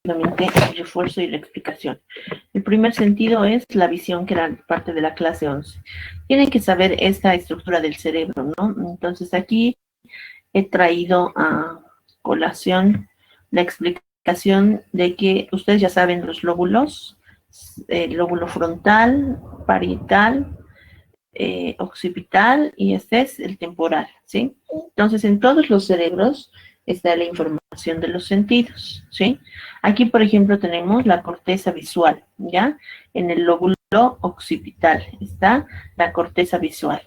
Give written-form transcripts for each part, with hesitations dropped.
rápidamente el refuerzo y la explicación. El primer sentido es la visión, que era parte de la clase 11. Tienen que saber esta estructura del cerebro, ¿no? Entonces aquí he traído a colación la explicación de que ustedes ya saben los lóbulos, el lóbulo frontal, parietal, occipital, y este es el temporal, ¿sí? Entonces, en todos los cerebros está la información de los sentidos, ¿sí? Aquí, por ejemplo, tenemos la corteza visual, ¿ya? En el lóbulo occipital está la corteza visual.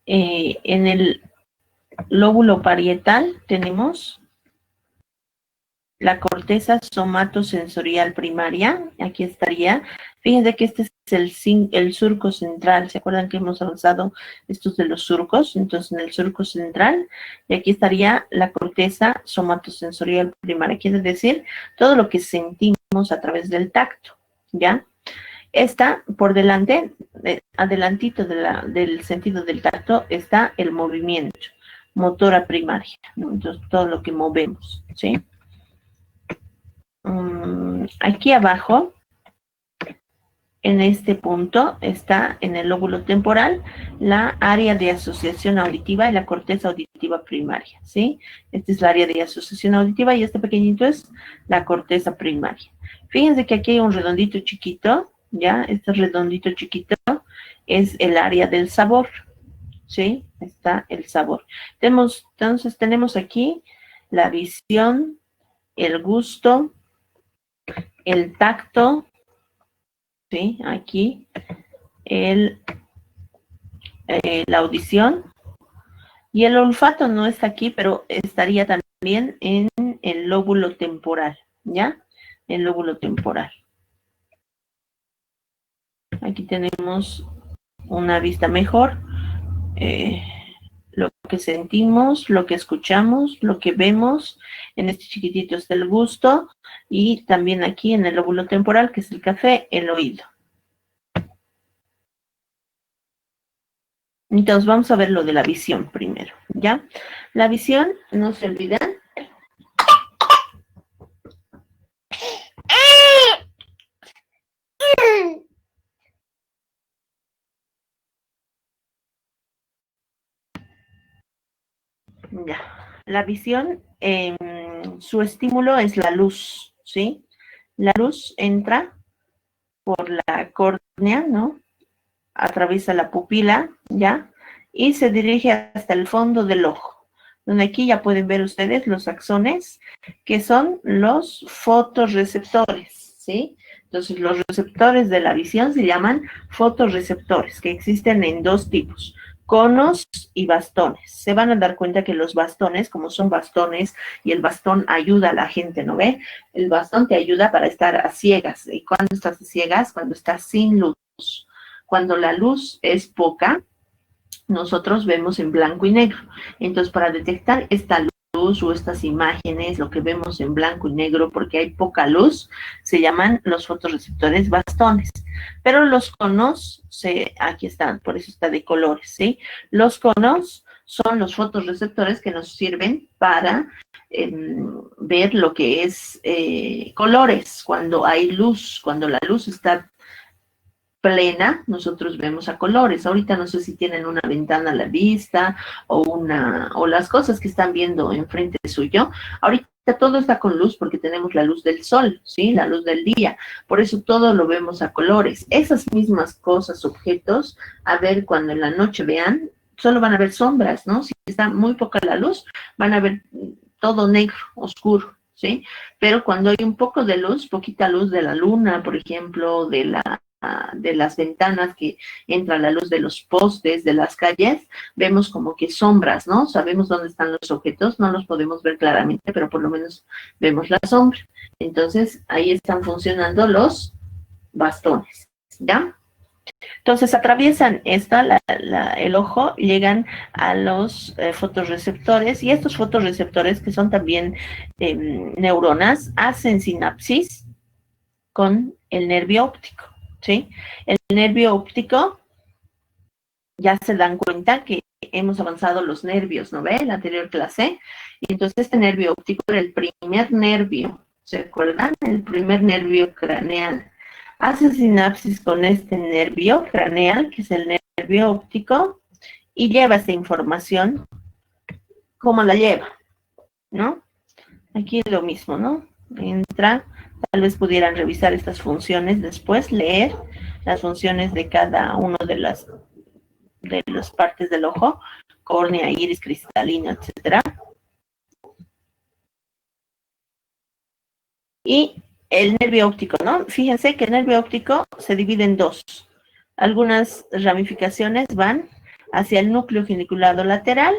En el lóbulo parietal tenemos la corteza somatosensorial primaria, aquí estaría. Fíjense que este es el surco central. ¿Se acuerdan que hemos avanzado estos de los surcos? Entonces, en el surco central, y aquí estaría la corteza somatosensorial primaria, quiere decir todo lo que sentimos a través del tacto, ¿ya? Está por delante, adelantito del sentido del tacto, está el movimiento, motora primaria, ¿no? Entonces, todo lo que movemos, ¿sí? Aquí abajo, en este punto, está en el lóbulo temporal la área de asociación auditiva y la corteza auditiva primaria, ¿sí? Esta es la área de asociación auditiva y este pequeñito es la corteza primaria. Fíjense que aquí hay un redondito chiquito, ¿ya? Este redondito chiquito es el área del sabor, ¿sí? Está el sabor. Entonces tenemos aquí la visión, el gusto, el tacto, ¿sí? Aquí, la audición, y el olfato no está aquí, pero estaría también en el lóbulo temporal, ¿ya? El lóbulo temporal. Aquí tenemos una vista mejor, lo que sentimos, lo que escuchamos, lo que vemos. En este chiquitito está el gusto, y también aquí en el lóbulo temporal, que es el café, el oído. Entonces vamos a ver lo de la visión primero, ¿ya? La visión, no se olviden. Ya. La visión, su estímulo es la luz, ¿sí? La luz entra por la córnea, ¿no? Atraviesa la pupila, ¿ya? Y se dirige hasta el fondo del ojo, donde aquí ya pueden ver ustedes los axones, que son los fotorreceptores, ¿sí? Entonces, los receptores de la visión se llaman fotorreceptores, que existen en dos tipos: conos y bastones. Se van a dar cuenta que los bastones, como son bastones, y el bastón ayuda a la gente, ¿no ve? El bastón te ayuda para estar a ciegas. ¿Y cuándo estás a ciegas? Cuando estás sin luz. Cuando la luz es poca, nosotros vemos en blanco y negro. Entonces, para detectar esta luz o estas imágenes, lo que vemos en blanco y negro, porque hay poca luz, se llaman los fotorreceptores bastones. Pero los conos, aquí están, por eso está de colores, ¿sí? Los conos son los fotorreceptores que nos sirven para ver lo que es colores, cuando hay luz, cuando la luz está plena, nosotros vemos a colores. Ahorita no sé si tienen una ventana a la vista o las cosas que están viendo enfrente suyo. Ahorita todo está con luz porque tenemos la luz del sol, ¿sí? La luz del día. Por eso todo lo vemos a colores. Esas mismas cosas, objetos, a ver, cuando en la noche vean, solo van a ver sombras, ¿no? Si está muy poca la luz, van a ver todo negro, oscuro, ¿sí? Pero cuando hay un poco de luz, poquita luz de la luna, por ejemplo, de las ventanas, que entra la luz de los postes, de las calles, vemos como que sombras, ¿no? Sabemos dónde están los objetos, no los podemos ver claramente, pero por lo menos vemos la sombra. Entonces, ahí están funcionando los bastones, ¿ya? Entonces, atraviesan el ojo, llegan a los fotorreceptores, y estos fotorreceptores, que son también neuronas, hacen sinapsis con el nervio óptico, ¿sí? El nervio óptico, ya se dan cuenta que hemos avanzado los nervios, ¿no ve? En la anterior clase. Y entonces este nervio óptico era el primer nervio ¿Se acuerdan? El primer nervio craneal. Hace sinapsis con este nervio craneal, que es el nervio óptico, y lleva esta información. ¿Cómo la lleva? ¿No? Aquí es lo mismo, ¿no? Entra, tal vez pudieran revisar estas funciones después, leer las funciones de cada una de las partes del ojo, córnea, iris, cristalino, etcétera. Y el nervio óptico, ¿no? Fíjense que el nervio óptico se divide en dos. Algunas ramificaciones van hacia el núcleo geniculado lateral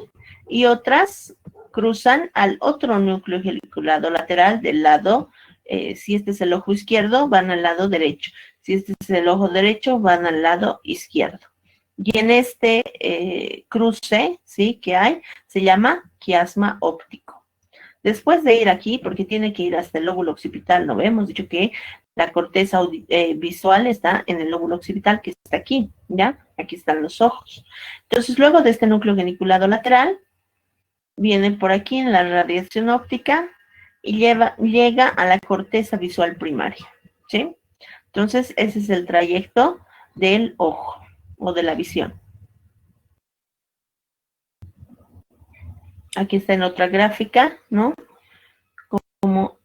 y otras cruzan al otro núcleo geniculado lateral del lado, si este es el ojo izquierdo, van al lado derecho. Si este es el ojo derecho, van al lado izquierdo. Y en este cruce, ¿sí? Que hay, se llama quiasma óptico. Después de ir aquí, porque tiene que ir hasta el lóbulo occipital, ¿no? Hemos dicho que la corteza visual está en el lóbulo occipital, que está aquí, ¿ya? Aquí están los ojos. Entonces, luego de este núcleo geniculado lateral, viene por aquí en la radiación óptica y llega a la corteza visual primaria, ¿sí? Entonces, ese es el trayecto del ojo o de la visión. Aquí está en otra gráfica, ¿no? Como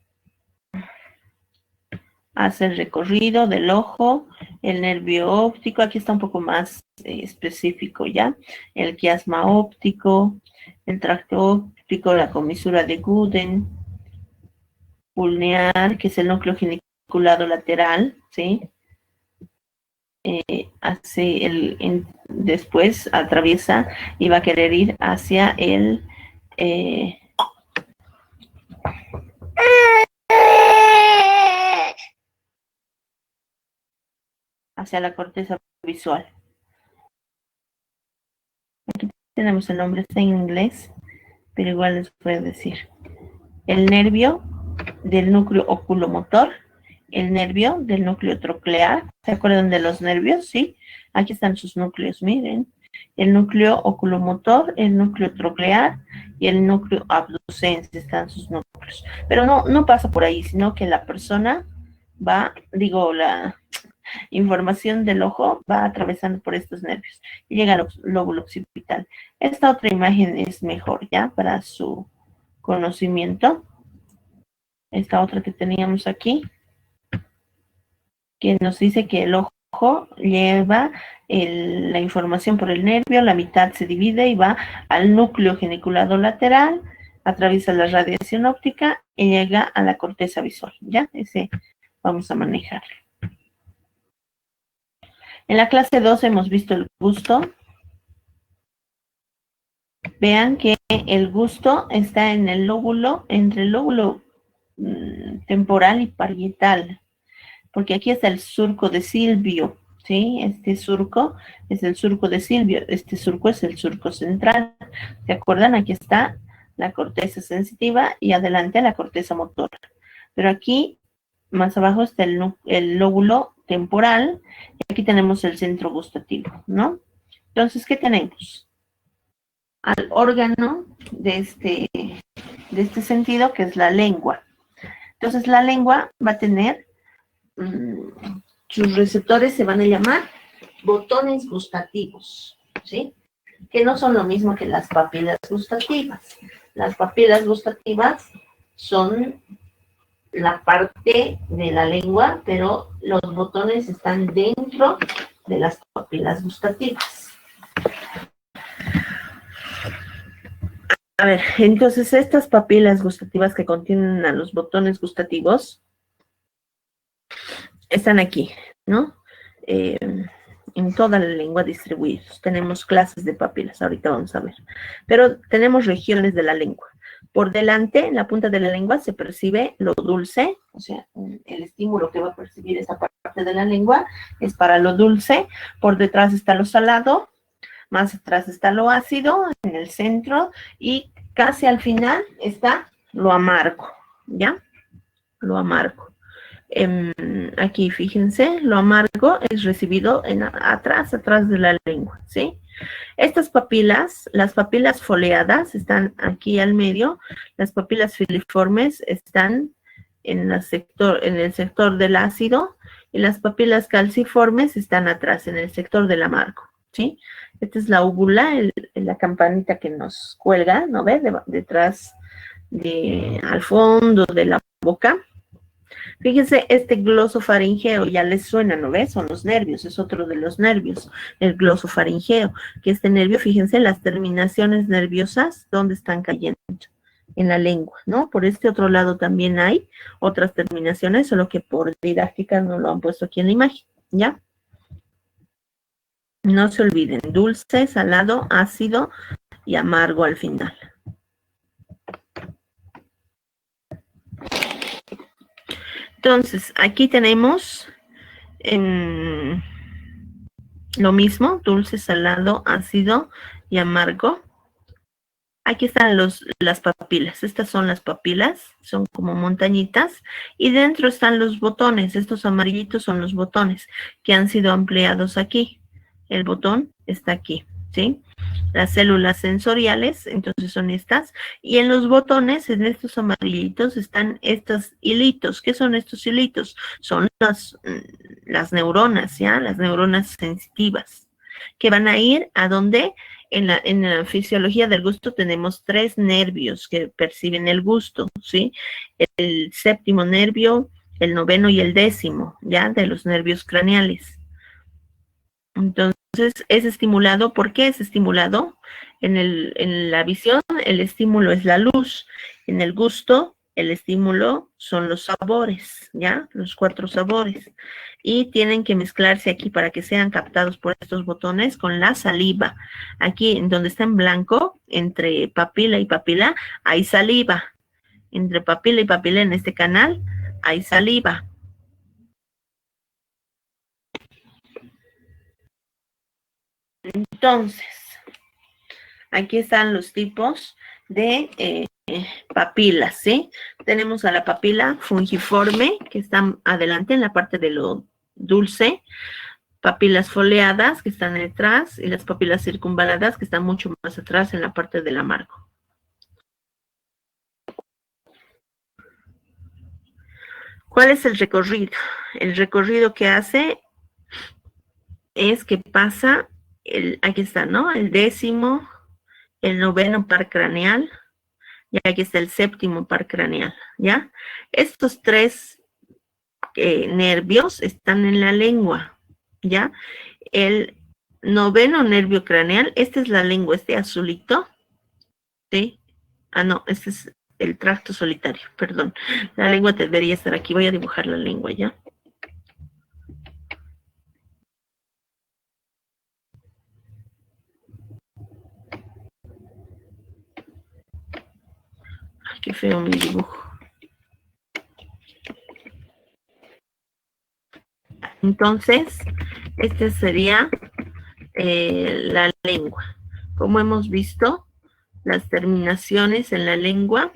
hace el recorrido del ojo, el nervio óptico, aquí está un poco más específico ya, el quiasma óptico, el tracto óptico, la comisura de Guden, pulnear, que es el núcleo geniculado lateral, ¿sí? Después atraviesa y va a querer ir hacia el hacia la corteza visual. Aquí tenemos el nombre, está en inglés, pero igual les voy a decir. El nervio del núcleo oculomotor, el nervio del núcleo troclear. ¿Se acuerdan de los nervios? Sí. Aquí están sus núcleos, miren. El núcleo oculomotor, el núcleo troclear y el núcleo abducens están sus núcleos. Pero no pasa por ahí, sino que la persona va, la información del ojo va atravesando por estos nervios y llega al lóbulo occipital. Esta otra imagen es mejor ya para su conocimiento. Esta otra que teníamos aquí, que nos dice que el ojo lleva la información por el nervio, la mitad se divide y va al núcleo geniculado lateral, atraviesa la radiación óptica y llega a la corteza visual. Ya, ese vamos a manejarlo. En la clase 2 hemos visto el gusto. Vean que el gusto está en el lóbulo, entre el lóbulo temporal y parietal, porque aquí está el surco de Silvio, ¿sí? Este surco es el surco de Silvio, este surco es el surco central. ¿Se acuerdan? Aquí está la corteza sensitiva y adelante la corteza motora. Pero aquí, más abajo, está el lóbulo temporal y aquí tenemos el centro gustativo, ¿no? Entonces, ¿qué tenemos? Al órgano de este sentido, que es la lengua. Entonces, la lengua va a tener sus receptores, se van a llamar botones gustativos, ¿sí? Que no son lo mismo que las papilas gustativas. Las papilas gustativas son la parte de la lengua, pero los botones están dentro de las papilas gustativas. A ver, entonces estas papilas gustativas que contienen a los botones gustativos están aquí, ¿no? En toda la lengua distribuidos. Tenemos clases de papilas, ahorita vamos a ver. Pero tenemos regiones de la lengua. Por delante, en la punta de la lengua, se percibe lo dulce, o sea, el estímulo que va a percibir esa parte de la lengua es para lo dulce. Por detrás está lo salado, más atrás está lo ácido, en el centro, y casi al final está lo amargo, ¿ya? Lo amargo. Aquí, fíjense, lo amargo es recibido atrás de la lengua, ¿sí? Estas papilas, las papilas foliadas, están aquí al medio, las papilas filiformes están en el sector del ácido, y las papilas calciformes están atrás, en el sector del amargo, ¿sí? Esta es la úvula, la campanita que nos cuelga, ¿no ve? Detrás, al fondo de la boca. Fíjense, este glosofaringeo ya les suena, ¿no ves? Son los nervios, es otro de los nervios, el glosofaringeo, que este nervio, fíjense, las terminaciones nerviosas, ¿dónde están cayendo? En la lengua, ¿no? Por este otro lado también hay otras terminaciones, solo que por didáctica no lo han puesto aquí en la imagen, ¿ya? No se olviden, dulce, salado, ácido y amargo al final. Entonces, aquí tenemos lo mismo, dulce, salado, ácido y amargo. Aquí están las papilas. Estas son las papilas, son como montañitas. Y dentro están los botones. Estos amarillitos son los botones que han sido ampliados aquí. El botón está aquí, ¿sí? Las células sensoriales, entonces son estas. Y en los botones, en estos amarillitos, están estos hilitos. ¿Qué son estos hilitos? Son las neuronas, ¿ya? Las neuronas sensitivas, que van a ir a donde... En la fisiología del gusto tenemos 3 nervios que perciben el gusto, ¿sí? El séptimo nervio, el noveno y el 10º, ¿ya? De los nervios craneales. Entonces, es estimulado. ¿Por qué es estimulado? En la visión, el estímulo es la luz. En el gusto, el estímulo son los sabores, ¿ya? Los 4 sabores. Y tienen que mezclarse aquí para que sean captados por estos botones con la saliva. Aquí, en donde está en blanco, entre papila y papila, hay saliva. Entre papila y papila en este canal, hay saliva. Entonces, aquí están los tipos de papilas, ¿sí? Tenemos a la papila fungiforme, que está adelante en la parte de lo dulce, papilas foliadas, que están detrás, y las papilas circunvaladas, que están mucho más atrás en la parte del amargo. ¿Cuál es el recorrido? El recorrido que hace es que pasa, aquí está, ¿no? El 10º, el 9º par craneal, y aquí está el 7º par craneal, ¿ya? Estos 3 nervios están en la lengua, ¿ya? El 9º nervio craneal, esta es la lengua, este azulito, ¿sí? Ah, no, este es el tracto solitario, perdón. La lengua debería estar aquí, voy a dibujar la lengua, ¿ya? Ay, qué feo mi dibujo. Entonces, esta sería la lengua. Como hemos visto, las terminaciones en la lengua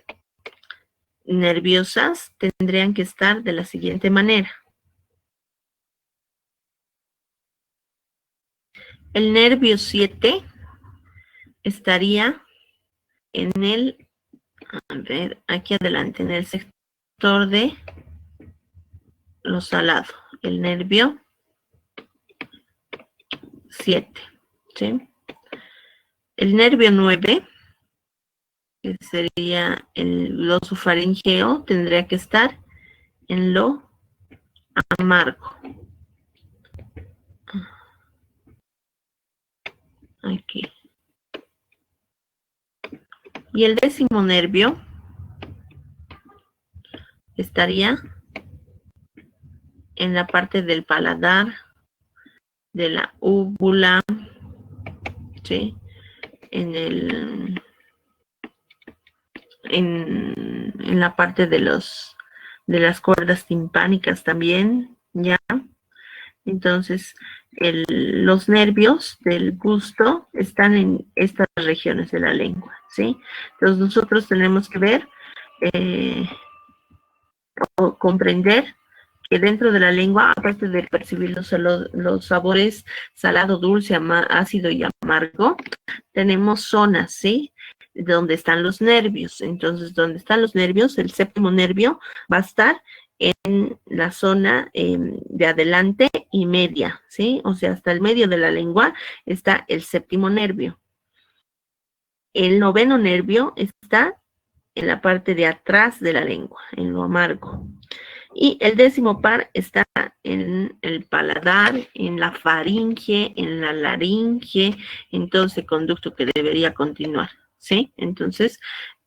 nerviosas tendrían que estar de la siguiente manera. El nervio 7 estaría en el, a ver, aquí adelante, en el sector de lo salado. El nervio 7, ¿sí? El nervio 9, que sería el glosofaringeo, tendría que estar en lo amargo. Aquí. Y el 10º nervio estaría en la parte del paladar, de la úvula, ¿sí? En la parte de las cuerdas timpánicas también, ¿ya? Entonces, los nervios del gusto están en estas regiones de la lengua, ¿sí? Entonces, nosotros tenemos que ver o comprender que dentro de la lengua, aparte de percibir los sabores salado, dulce, ácido y amargo, tenemos zonas, ¿sí? donde están los nervios. Entonces, donde están los nervios, el séptimo nervio va a estar en la zona de adelante y media, ¿sí? O sea, hasta el medio de la lengua está el séptimo nervio. El noveno nervio está en la parte de atrás de la lengua, en lo amargo. Y el décimo par está en el paladar, en la faringe, en la laringe, en todo ese conducto que debería continuar, ¿sí? Entonces,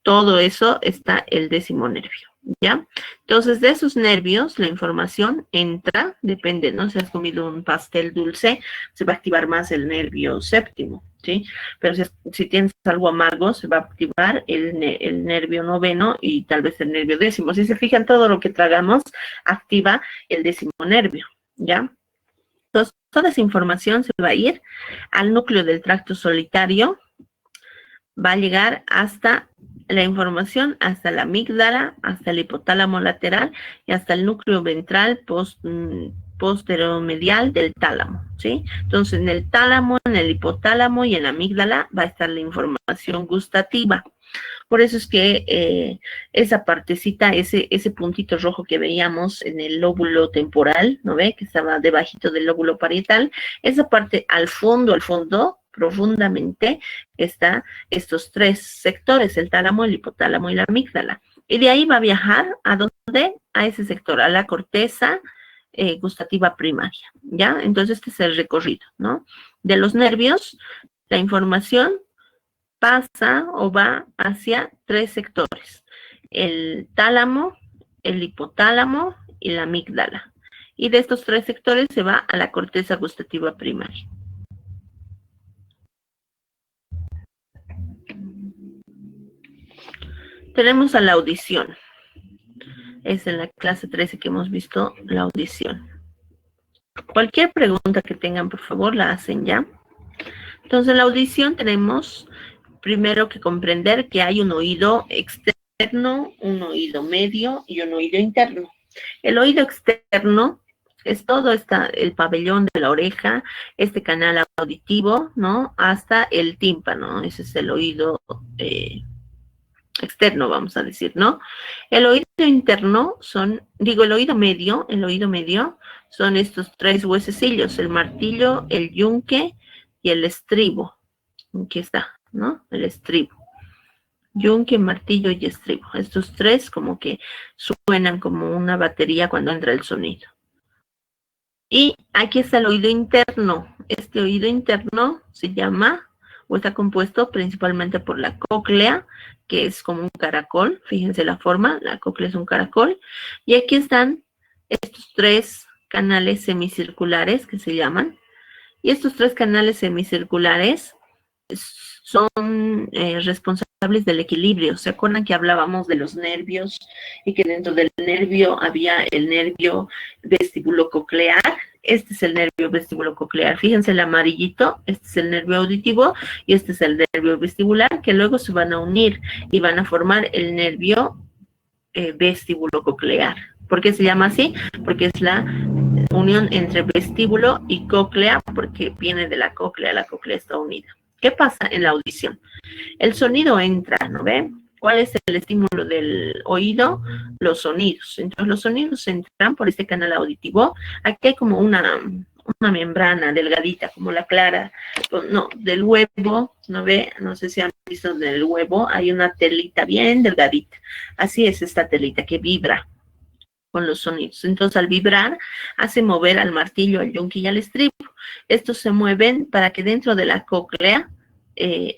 todo eso está el décimo nervio, ¿ya? Entonces, de esos nervios, la información entra, depende, ¿no? Si has comido un pastel dulce, se va a activar más el nervio séptimo, ¿sí? Pero si tienes algo amargo, se va a activar el nervio noveno y tal vez el nervio décimo. Si se fijan, todo lo que tragamos activa el décimo nervio, ¿ya? Entonces, toda esa información se va a ir al núcleo del tracto solitario, va a llegar hasta la información, hasta la amígdala, hasta el hipotálamo lateral y hasta el núcleo ventral posteromedial del tálamo, ¿sí? Entonces, en el tálamo, en el hipotálamo y en la amígdala va a estar la información gustativa. Por eso es que esa partecita, ese puntito rojo que veíamos en el lóbulo temporal, ¿no ve? Que estaba debajito del lóbulo parietal, esa parte al fondo, profundamente, está estos tres sectores, el tálamo, el hipotálamo y la amígdala. Y de ahí va a viajar, ¿a dónde? A ese sector, a la corteza gustativa primaria, ¿ya? Entonces este es el recorrido, ¿no? De los nervios, la información pasa o va hacia tres sectores, el tálamo, el hipotálamo y la amígdala. Y de estos tres sectores se va a la corteza gustativa primaria. Tenemos a la audición. Es en la clase 13 que hemos visto la audición. Cualquier pregunta que tengan, por favor, la hacen ya. Entonces, en la audición tenemos primero que comprender que hay un oído externo, un oído medio y un oído interno. El oído externo es todo el pabellón de la oreja, este canal auditivo, ¿no? Hasta el tímpano, ese es el oído externo, vamos a decir, ¿no? El oído interno el oído medio son estos tres huesecillos, el martillo, el yunque y el estribo. Aquí está, ¿no? El estribo. Yunque, martillo y estribo. Estos tres como que suenan como una batería cuando entra el sonido. Y aquí está el oído interno. Este oído interno se llama, o está compuesto principalmente por la cóclea, que es como un caracol. Fíjense la forma, la cóclea es un caracol. Y aquí están estos tres canales semicirculares que se llaman. Y estos tres canales semicirculares son responsables del equilibrio. ¿Se acuerdan que hablábamos de los nervios y que dentro del nervio había el nervio vestibulococlear? Este es el nervio vestibulococlear. Fíjense el amarillito, este es el nervio auditivo y este es el nervio vestibular, que luego se van a unir y van a formar el nervio vestibulococlear. ¿Por qué se llama así? Porque es la unión entre vestíbulo y cóclea, porque viene de la cóclea está unida. ¿Qué pasa en la audición? El sonido entra, ¿no ven? ¿Cuál es el estímulo del oído? Los sonidos. Entonces los sonidos entran por este canal auditivo. Aquí hay como una membrana delgadita, como la clara, no, del huevo, ¿no ve? No sé si han visto del huevo, hay una telita bien delgadita. Así es esta telita que vibra con los sonidos. Entonces, al vibrar, hace mover al martillo, al yunque y al estribo. Estos se mueven para que dentro de la cóclea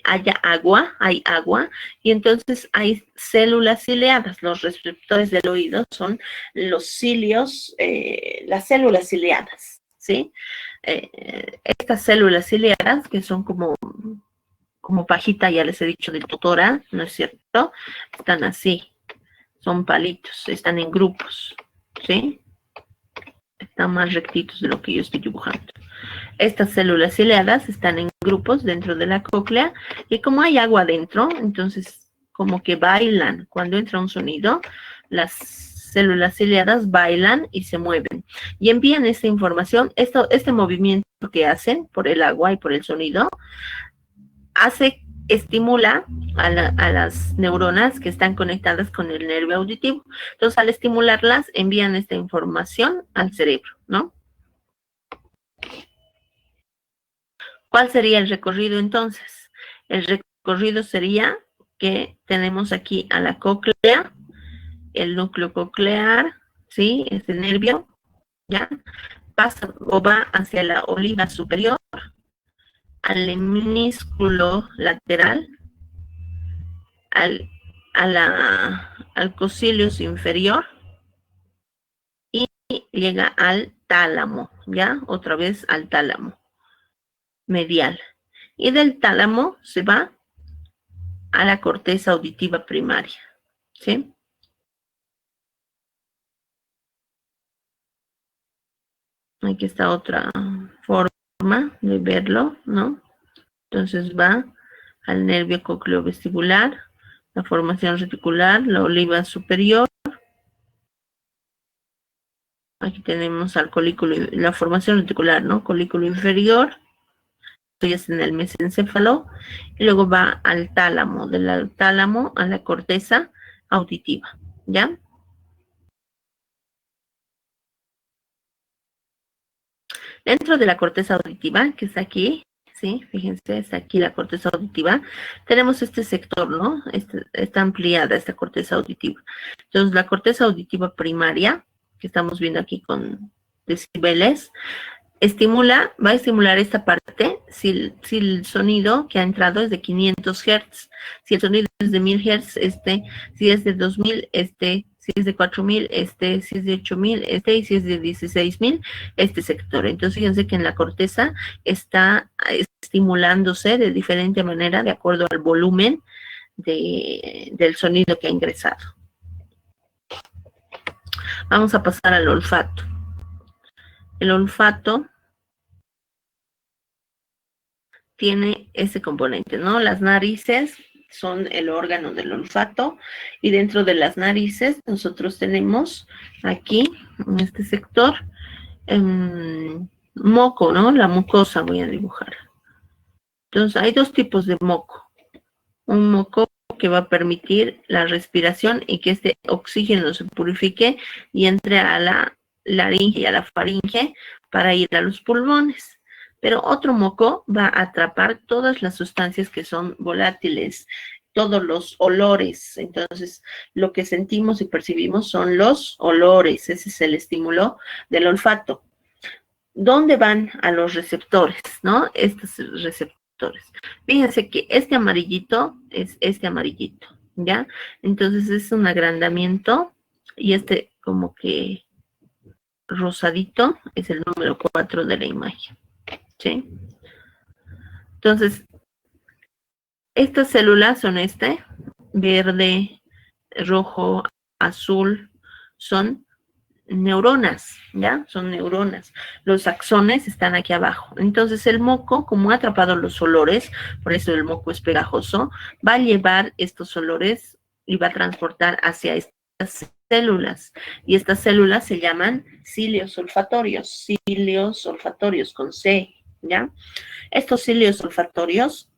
hay agua, y entonces hay células ciliadas. Los receptores del oído son los cilios, las células ciliadas, ¿sí? Estas células ciliadas, que son como pajita, ya les he dicho, de totora, ¿no es cierto? Están así, son palitos, están en grupos, ¿sí? Están más rectitos de lo que yo estoy dibujando. Estas células ciliadas están en grupos dentro de la cóclea y como hay agua dentro, entonces como que bailan. Cuando entra un sonido, las células ciliadas bailan y se mueven. Y envían esta información, este movimiento que hacen por el agua y por el sonido, hace estimula a las neuronas que están conectadas con el nervio auditivo. Entonces, al estimularlas, envían esta información al cerebro, ¿no? ¿Cuál sería el recorrido entonces? El recorrido sería que tenemos aquí a la cóclea, el núcleo coclear, ¿sí? Este nervio, ¿ya? Pasa o va hacia la oliva superior, al minúsculo lateral, al cocíleus inferior y llega al tálamo, ¿ya? Otra vez al tálamo medial. Y del tálamo se va a la corteza auditiva primaria, ¿sí? Aquí está otra forma de verlo, ¿no? Entonces va al nervio cocleovestibular, la formación reticular, la oliva superior. Aquí tenemos al colículo, la formación reticular, ¿no? Colículo inferior, esto ya es en el mesencéfalo, y luego va al tálamo, del tálamo a la corteza auditiva, ¿ya? Dentro de la corteza auditiva, que está aquí, ¿sí? Fíjense, está aquí la corteza auditiva. Tenemos este sector, ¿no? Está ampliada esta corteza auditiva. Entonces, la corteza auditiva primaria, que estamos viendo aquí con decibeles, va a estimular esta parte si el sonido que ha entrado es de 500 Hz, si el sonido es de 1000 Hz, si es de 2000, si es de 4000, si es de 8000, y si es de 16000, este sector. Entonces, fíjense que en la corteza está estimulándose de diferente manera de acuerdo al volumen del sonido que ha ingresado. Vamos a pasar al olfato. El olfato tiene ese componente, ¿no? Las narices son el órgano del olfato y dentro de las narices nosotros tenemos aquí, en este sector, moco, ¿no? La mucosa voy a dibujar. Entonces hay dos tipos de moco. Un moco que va a permitir la respiración y que este oxígeno se purifique y entre a la laringe y a la faringe para ir a los pulmones. Pero otro moco va a atrapar todas las sustancias que son volátiles, todos los olores. Entonces, lo que sentimos y percibimos son los olores. Ese es el estímulo del olfato. ¿Dónde van a los receptores, no? Estos receptores. Fíjense que este amarillito es este amarillito, ¿ya? Entonces es un agrandamiento y este como que rosadito es el número 4 de la imagen, ¿sí? Entonces, estas células son verde, rojo, azul, son neuronas, ¿ya? Son neuronas. Los axones están aquí abajo. Entonces el moco, como ha atrapado los olores, por eso el moco es pegajoso, va a llevar estos olores y va a transportar hacia estas células. Y estas células se llaman cilios olfatorios con C, ¿ya? Estos cilios olfatorios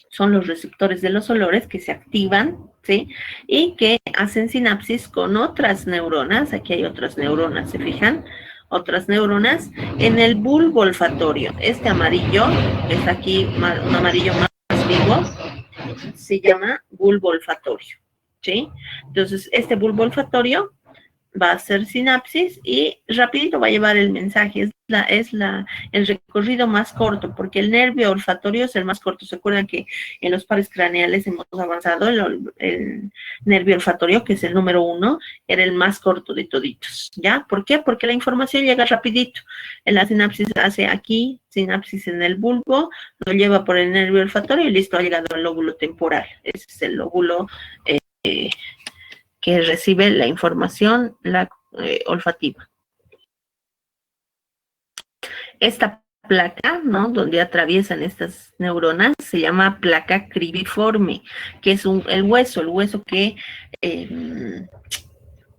son los receptores de los olores que se activan, ¿sí? Y que hacen sinapsis con otras neuronas. Aquí hay otras neuronas, ¿se fijan? Otras neuronas en el bulbo olfatorio. Este amarillo, que es aquí un amarillo más vivo, se llama bulbo olfatorio, ¿sí? Entonces, este bulbo olfatorio va a hacer sinapsis y rapidito va a llevar el mensaje. El recorrido más corto, porque el nervio olfatorio es el más corto. ¿Se acuerdan que en los pares craneales hemos avanzado? El nervio olfatorio, que es el número 1, era el más corto de toditos, ¿ya? ¿Por qué? Porque la información llega rapidito. En la sinapsis hace aquí, sinapsis en el bulbo, lo lleva por el nervio olfatorio y listo, ha llegado al lóbulo temporal. Ese es el lóbulo que recibe la información olfativa. Esta placa, ¿no? Donde atraviesan estas neuronas, se llama placa cribiforme, que es el hueso que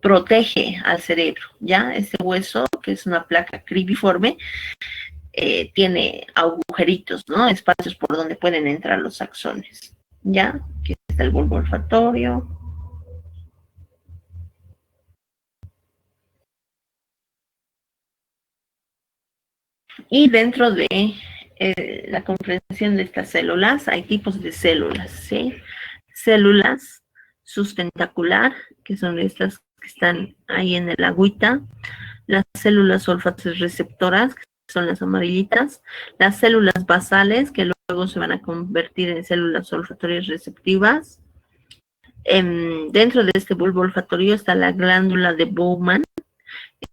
protege al cerebro, ¿ya? Este hueso, que es una placa cribiforme, tiene agujeritos, ¿no? Espacios por donde pueden entrar los axones. ¿ya? Aquí está el bulbo olfatorio. Y dentro de la comprensión de estas células hay tipos de células, ¿sí? Células sustentacular, que son estas que están ahí en el agüita, las células olfatorreceptoras, que son las amarillitas, las células basales, que luego se van a convertir en células olfatorias receptivas. Dentro de este bulbo olfatorio está la glándula de Bowman.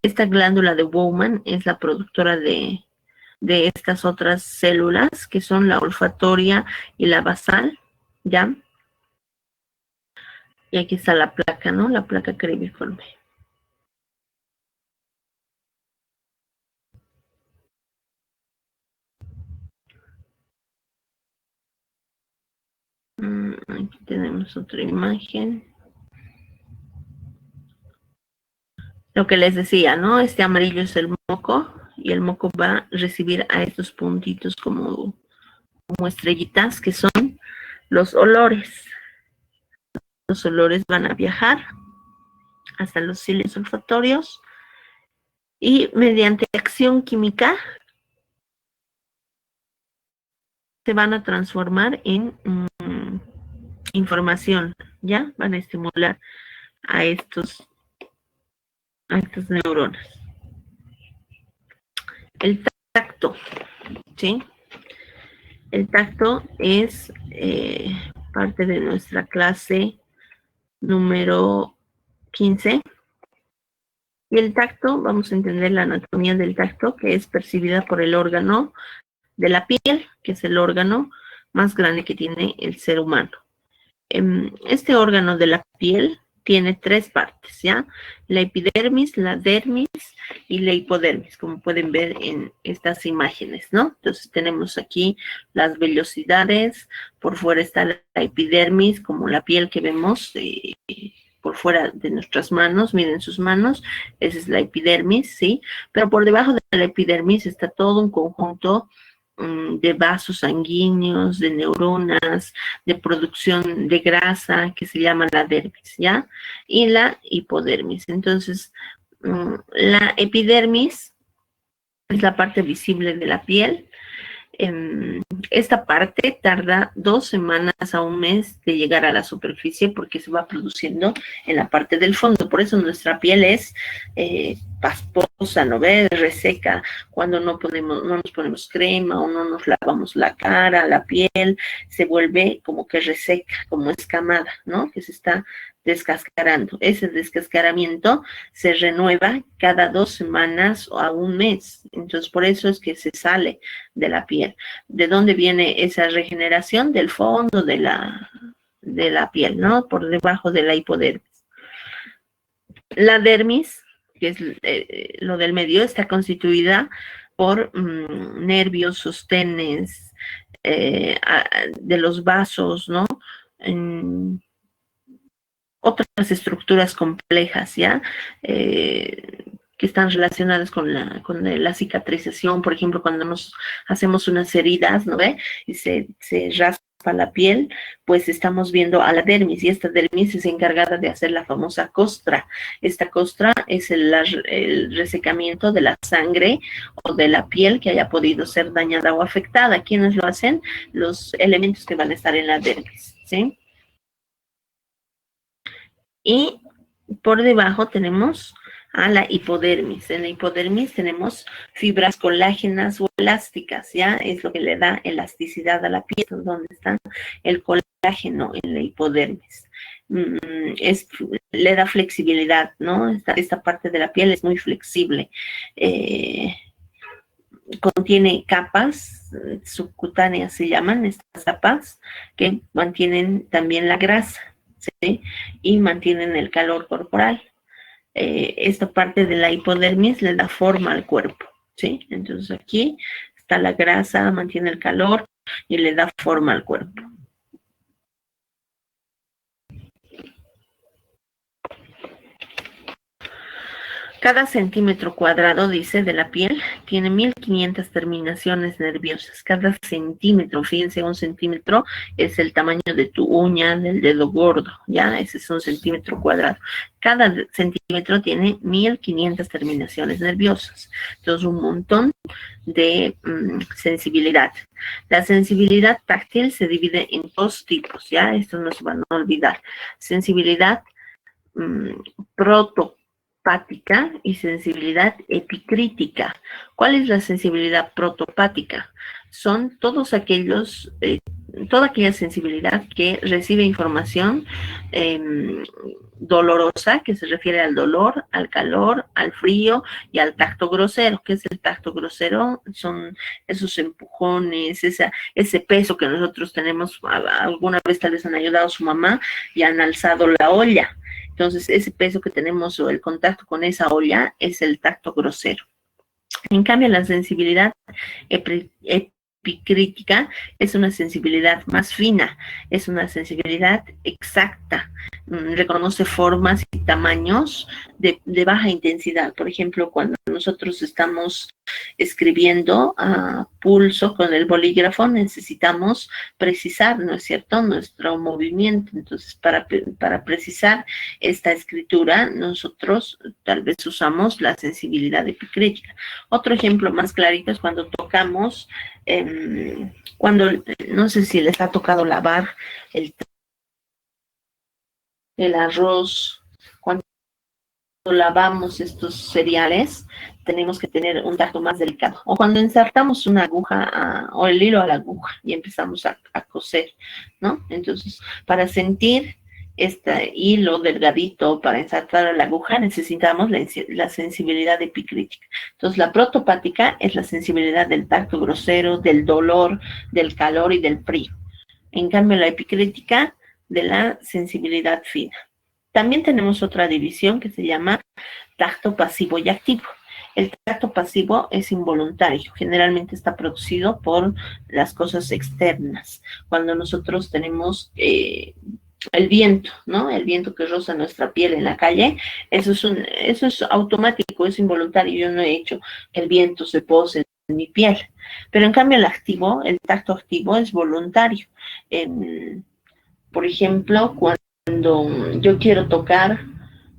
Esta glándula de Bowman es la productora de estas otras células, que son la olfatoria y la basal, ¿ya? Y aquí está la placa, ¿no? La placa cribiforme. Aquí tenemos otra imagen. Lo que les decía, ¿no? Este amarillo es el moco y el moco va a recibir a estos puntitos como estrellitas que son los olores. Los olores van a viajar hasta los cilios olfatorios y mediante acción química se van a transformar en información, ¿ya? Van a estimular a estas neuronas. El tacto, ¿sí? El tacto es parte de nuestra clase número 15. Y el tacto, vamos a entender la anatomía del tacto, que es percibida por el órgano de la piel, que es el órgano más grande que tiene el ser humano. Este órgano de la piel tiene tres partes, ¿ya? La epidermis, la dermis y la hipodermis, como pueden ver en estas imágenes, ¿no? Entonces tenemos aquí las vellosidades, por fuera está la epidermis, como la piel que vemos por fuera de nuestras manos, miren sus manos, esa es la epidermis, ¿sí? Pero por debajo de la epidermis está todo un conjunto de vasos sanguíneos, de neuronas, de producción de grasa, que se llama la dermis, ¿ya? Y la hipodermis. Entonces, la epidermis es la parte visible de la piel. Esta parte tarda 2 semanas a un mes de llegar a la superficie porque se va produciendo en la parte del fondo. Por eso nuestra piel es pasposa, ¿no ves? Reseca cuando no nos ponemos crema o no nos lavamos la cara, la piel, se vuelve como que reseca, como escamada, ¿no? Que se está descascarando. Ese descascaramiento se renueva cada 2 semanas o a un mes. Entonces, por eso es que se sale de la piel. ¿De dónde viene esa regeneración? Del fondo de la piel, ¿no? Por debajo de la hipodermis. La dermis, que es lo del medio, está constituida por nervios, sostenes, de los vasos, ¿no? Otras estructuras complejas, ¿ya? Que están relacionadas con la cicatrización, por ejemplo, cuando nos hacemos unas heridas, ¿no ve? Y se raspa la piel, pues estamos viendo a la dermis, y esta dermis es encargada de hacer la famosa costra. Esta costra es el resecamiento de la sangre o de la piel que haya podido ser dañada o afectada. ¿Quiénes lo hacen? Los elementos que van a estar en la dermis, ¿sí? Y por debajo tenemos a la hipodermis. En la hipodermis tenemos fibras colágenas o elásticas, ¿ya? Es lo que le da elasticidad a la piel, donde está el colágeno en la hipodermis. Le da flexibilidad, ¿no? Esta parte de la piel es muy flexible. Contiene capas subcutáneas, se llaman estas capas, que mantienen también la grasa, ¿sí? Y mantienen el calor corporal. Esta parte de la hipodermis le da forma al cuerpo, ¿sí? Entonces aquí está la grasa, mantiene el calor y le da forma al cuerpo. Cada centímetro cuadrado, dice, de la piel tiene 1500 terminaciones nerviosas. Cada centímetro, fíjense, un centímetro es el tamaño de tu uña del dedo gordo, ¿ya? Ese es un centímetro cuadrado. Cada centímetro tiene 1500 terminaciones nerviosas. Entonces, un montón de sensibilidad. La sensibilidad táctil se divide en dos tipos, ¿ya? Esto no se van a olvidar. Sensibilidad protopática y sensibilidad epicrítica. ¿Cuál es la sensibilidad protopática? Son todos aquellos, toda aquella sensibilidad que recibe información dolorosa, que se refiere al dolor, al calor, al frío y al tacto grosero. ¿Qué es el tacto grosero? Son esos empujones, ese peso que nosotros tenemos. Alguna vez tal vez han ayudado a su mamá y han alzado la olla. Entonces, ese peso que tenemos o el contacto con esa olla es el tacto grosero. En cambio, la sensibilidad epicrítica es una sensibilidad más fina, es una sensibilidad exacta, reconoce formas y tamaños de baja intensidad. Por ejemplo, cuando nosotros estamos escribiendo a pulso con el bolígrafo, necesitamos precisar, ¿no es cierto?, nuestro movimiento. Entonces, para precisar esta escritura, nosotros tal vez usamos la sensibilidad epicrítica. Otro ejemplo más clarito es cuando tocamos, no sé si les ha tocado lavar el arroz, cuando lavamos estos cereales, tenemos que tener un tacto más delicado. O cuando insertamos una aguja o el hilo a la aguja y empezamos a coser, ¿no? Entonces, para sentir este hilo delgadito para insertar a la aguja, necesitamos la sensibilidad epicrítica. Entonces, la protopática es la sensibilidad del tacto grosero, del dolor, del calor y del frío. En cambio, la epicrítica, de la sensibilidad fina. También tenemos otra división que se llama tacto pasivo y activo. El tacto pasivo es involuntario, generalmente está producido por las cosas externas. Cuando nosotros tenemos el viento, ¿no? El viento que roza nuestra piel en la calle, eso es automático, es involuntario. Yo no he hecho que el viento se pose en mi piel. Pero en cambio el tacto activo es voluntario. Por ejemplo, cuando yo quiero tocar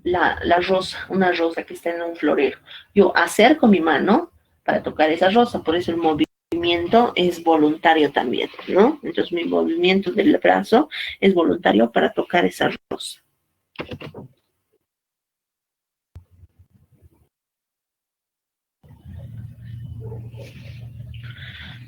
la rosa, una rosa que está en un florero, yo acerco mi mano para tocar esa rosa, por eso el movimiento es voluntario también, ¿no? Entonces mi movimiento del brazo es voluntario para tocar esa rosa.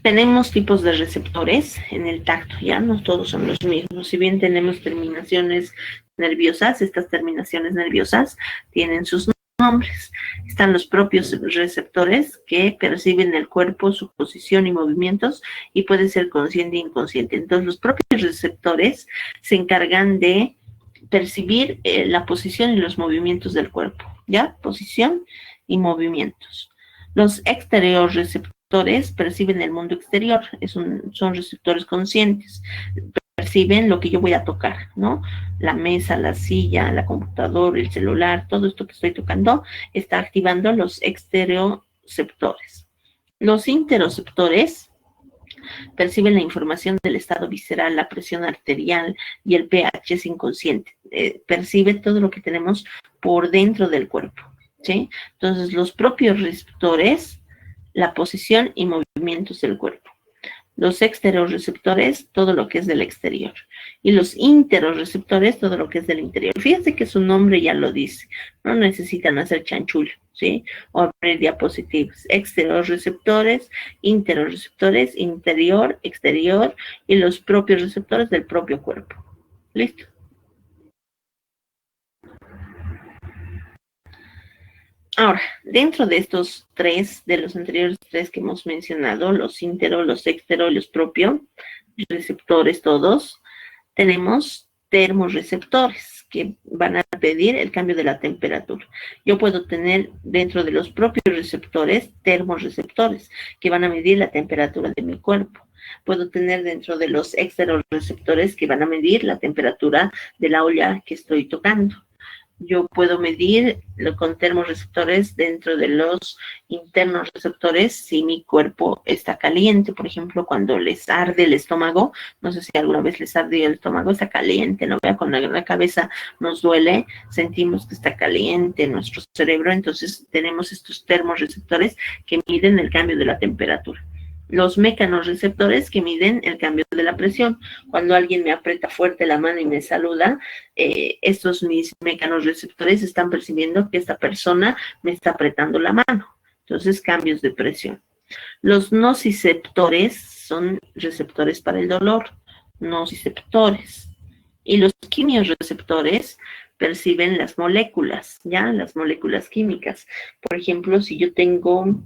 Tenemos tipos de receptores en el tacto, ya no todos son los mismos. Si bien tenemos terminaciones nerviosas, estas terminaciones nerviosas tienen sus nombres. Están los propios receptores que perciben el cuerpo, su posición y movimientos, y puede ser consciente e inconsciente. Entonces, los propios receptores se encargan de percibir la posición y los movimientos del cuerpo, ¿ya? Posición y movimientos. Los exteriorreceptores perciben el mundo exterior, son receptores conscientes, perciben lo que yo voy a tocar, ¿no? La mesa, la silla, la computadora, el celular, todo esto que estoy tocando está activando los exteroceptores. Los interoceptores perciben la información del estado visceral, la presión arterial y el pH es inconsciente. Percibe todo lo que tenemos por dentro del cuerpo, ¿sí? Entonces, los propios receptores, la posición y movimientos del cuerpo. Los exterorreceptores, todo lo que es del exterior. Y los interorreceptores, todo lo que es del interior. Fíjense que su nombre ya lo dice. No necesitan hacer chanchullo, ¿sí? O abrir diapositivas. Exterorreceptores, interorreceptores, interior, exterior y los propios receptores del propio cuerpo. ¿Listo? Ahora, dentro de estos tres, de los anteriores tres que hemos mencionado, los intero, los extero y los propio, receptores todos, tenemos termorreceptores que van a pedir el cambio de la temperatura. Yo puedo tener dentro de los propios receptores termorreceptores que van a medir la temperatura de mi cuerpo. Puedo tener dentro de los exterorreceptores que van a medir la temperatura de la olla que estoy tocando. Yo puedo medir con termorreceptores dentro de los internos receptores si mi cuerpo está caliente. Por ejemplo, cuando les arde el estómago, no sé si alguna vez les arde el estómago, está caliente, ¿no? Cuando la cabeza nos duele, sentimos que está caliente nuestro cerebro, entonces tenemos estos termorreceptores que miden el cambio de la temperatura. Los mecanorreceptores que miden el cambio de la presión. Cuando alguien me aprieta fuerte la mano y me saluda, estos mis mecanorreceptores están percibiendo que esta persona me está apretando la mano. Entonces, cambios de presión. Los nociceptores son receptores para el dolor, nociceptores. Y los quimiorreceptores perciben las moléculas, ¿ya? Las moléculas químicas. Por ejemplo, si yo tengo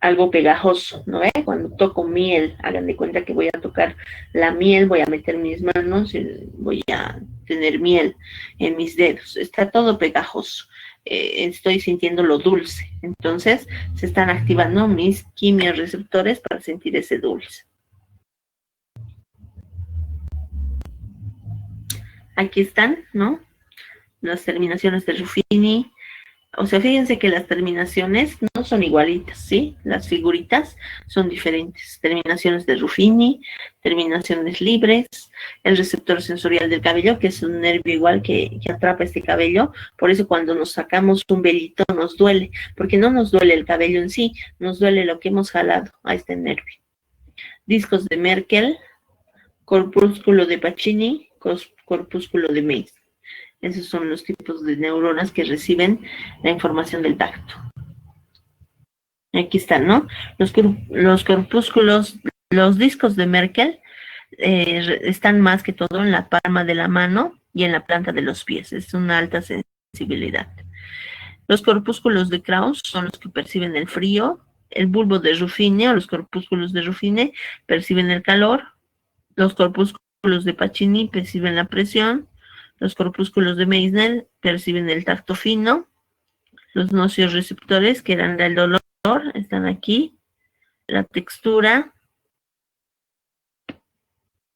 algo pegajoso, ¿no ve? Cuando toco miel, hagan de cuenta que voy a tocar la miel, voy a meter mis manos y voy a tener miel en mis dedos. Está todo pegajoso. Estoy sintiendo lo dulce. Entonces, se están activando mis quimiorreceptores para sentir ese dulce. Aquí están, ¿no? Las terminaciones de Ruffini. O sea, fíjense que las terminaciones no son igualitas, ¿sí? Las figuritas son diferentes. Terminaciones de Ruffini, terminaciones libres, el receptor sensorial del cabello, que es un nervio igual que atrapa este cabello. Por eso cuando nos sacamos un velito nos duele, porque no nos duele el cabello en sí, nos duele lo que hemos jalado a este nervio. Discos de Merkel, corpúsculo de Pacini, corpúsculo de Mace. Esos son los tipos de neuronas que reciben la información del tacto. Aquí están, ¿no? Los corpúsculos, los discos de Merkel están más que todo en la palma de la mano y en la planta de los pies. Es una alta sensibilidad. Los corpúsculos de Krauss son los que perciben el frío. El bulbo de Ruffini o los corpúsculos de Ruffini perciben el calor. Los corpúsculos de Pacini perciben la presión. Los corpúsculos de Meissner perciben el tacto fino. Los nociceptores, que eran el dolor, están aquí. La textura.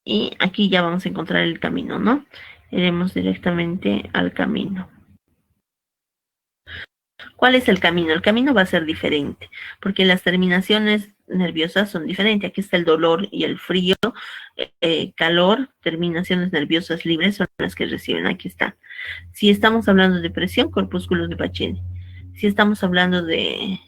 Y aquí ya vamos a encontrar el camino, ¿no? Iremos directamente al camino. ¿Cuál es el camino? El camino va a ser diferente, porque las terminaciones nerviosas son diferentes. Aquí está el dolor y el frío, calor, terminaciones nerviosas libres son las que reciben. Aquí está. Si estamos hablando de presión, corpúsculos de Pacini. Si estamos hablando de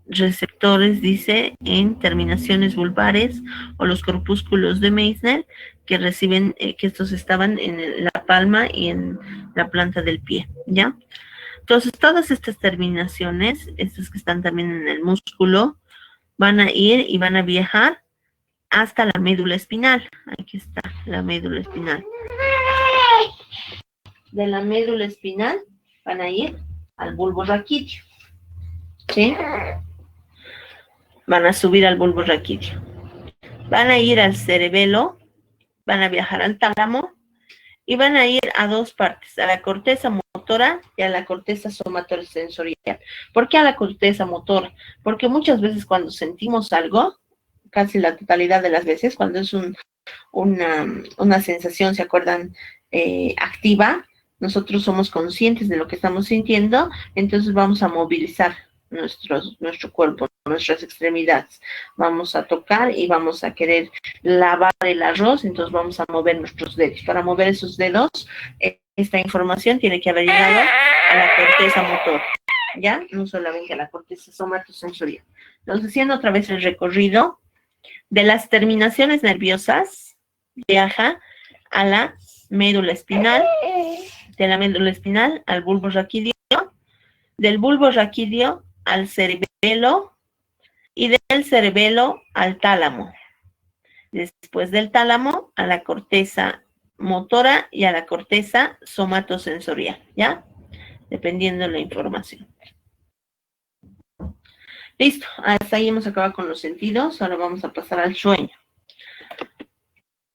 receptores, dice, en terminaciones vulvares o los corpúsculos de Meissner, que reciben, que estos estaban en la palma y en la planta del pie, ¿ya? Entonces, todas estas terminaciones, estas que están también en el músculo, van a ir y van a viajar hasta la médula espinal. Aquí está la médula espinal. De la médula espinal van a ir al bulbo raquídeo, ¿sí? Van a subir al bulbo raquídeo. Van a ir al cerebelo, van a viajar al tálamo y van a ir a dos partes, a la corteza motora y a la corteza somatosensorial. ¿Por qué a la corteza motora? Porque muchas veces cuando sentimos algo, casi la totalidad de las veces, cuando es una sensación, ¿se acuerdan? Activa, nosotros somos conscientes de lo que estamos sintiendo, entonces vamos a movilizar nuestro cuerpo, nuestras extremidades. Vamos a tocar y vamos a querer lavar el arroz, entonces vamos a mover nuestros dedos. Para mover esos dedos, esta información tiene que haber llegado a la corteza motora, ¿ya? No solamente a la corteza somatosensorial. Entonces, haciendo otra vez el recorrido de las terminaciones nerviosas, viaja a la médula espinal, de la médula espinal al bulbo raquídeo, del bulbo raquídeo al cerebelo y del cerebelo al tálamo. Después del tálamo a la corteza motora y a la corteza somatosensorial, ¿ya? Dependiendo de la información. Listo, hasta ahí hemos acabado con los sentidos, ahora vamos a pasar al sueño.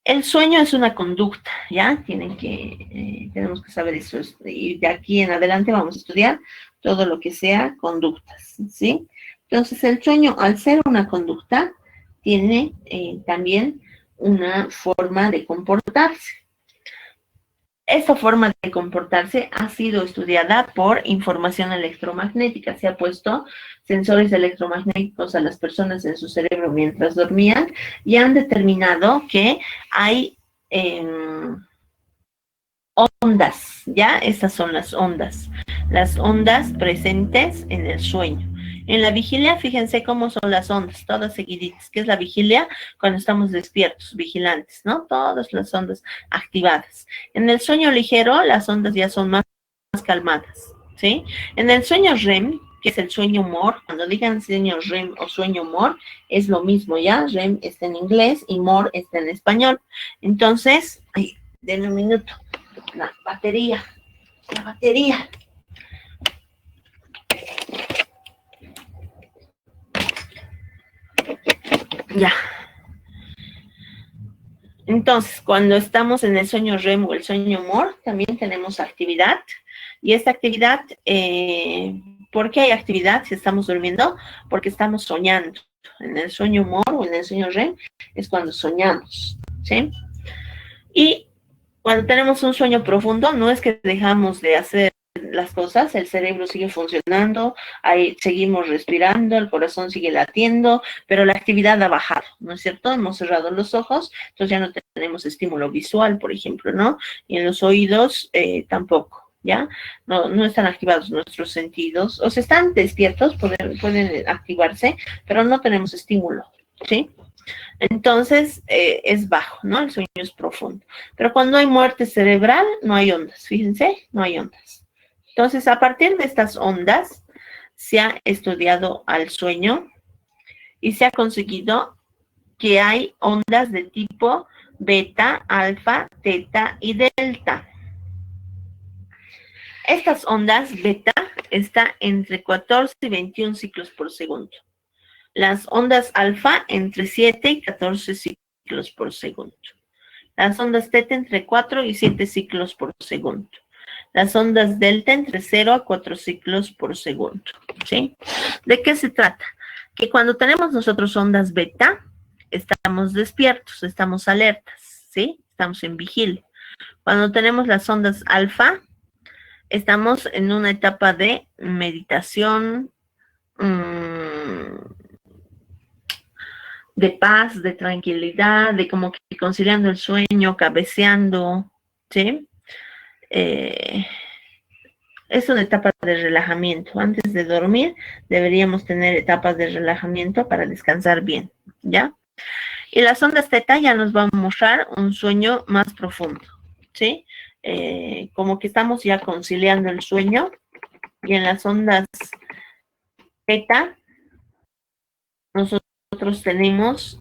El sueño es una conducta, ¿ya? Tenemos que saber eso, y de aquí en adelante vamos a estudiar todo lo que sea conductas, ¿sí? Entonces, el sueño, al ser una conducta, tiene también una forma de comportarse. Esta forma de comportarse ha sido estudiada por información electromagnética. Se ha puesto sensores electromagnéticos a las personas en su cerebro mientras dormían y han determinado que hay ondas, ¿ya? Estas son las ondas presentes en el sueño. En la vigilia, fíjense cómo son las ondas, todas seguiditas, que es la vigilia cuando estamos despiertos, vigilantes, ¿no? Todas las ondas activadas. En el sueño ligero, las ondas ya son más calmadas, ¿sí? En el sueño REM, que es el sueño MOR, cuando digan sueño REM o sueño MOR, es lo mismo, ¿ya? REM está en inglés y MOR está en español. Entonces, denme un minuto. La batería. Ya. Entonces, cuando estamos en el sueño REM o el sueño MOR, también tenemos actividad. Y esta actividad, ¿por qué hay actividad si estamos durmiendo? Porque estamos soñando. En el sueño MOR o en el sueño REM es cuando soñamos, ¿sí? Y cuando tenemos un sueño profundo, no es que dejamos de hacer las cosas, el cerebro sigue funcionando, ahí seguimos respirando, el corazón sigue latiendo, pero la actividad ha bajado, ¿no es cierto? Hemos cerrado los ojos, entonces ya no tenemos estímulo visual, por ejemplo, ¿no? Y en los oídos tampoco, ¿ya? No están activados nuestros sentidos, o sea, están despiertos, pueden activarse, pero no tenemos estímulo, ¿sí? Entonces, es bajo, ¿no? El sueño es profundo. Pero cuando hay muerte cerebral, no hay ondas, fíjense, no hay ondas. Entonces, a partir de estas ondas, se ha estudiado al sueño y se ha conseguido que hay ondas de tipo beta, alfa, teta y delta. Estas ondas beta están entre 14 y 21 ciclos por segundo. Las ondas alfa entre 7 y 14 ciclos por segundo. Las ondas teta entre 4 y 7 ciclos por segundo. Las ondas delta entre 0 a 4 ciclos por segundo, ¿sí? ¿De qué se trata? Que cuando tenemos nosotros ondas beta, estamos despiertos, estamos alertas, ¿sí? Estamos en vigilia. Cuando tenemos las ondas alfa, estamos en una etapa de meditación, de paz, de tranquilidad, de como que conciliando el sueño, cabeceando, ¿sí? Es una etapa de relajamiento. Antes de dormir deberíamos tener etapas de relajamiento para descansar bien, ¿ya? Y las ondas teta ya nos van a mostrar un sueño más profundo, ¿sí? Como que estamos ya conciliando el sueño y en las ondas teta nosotros tenemos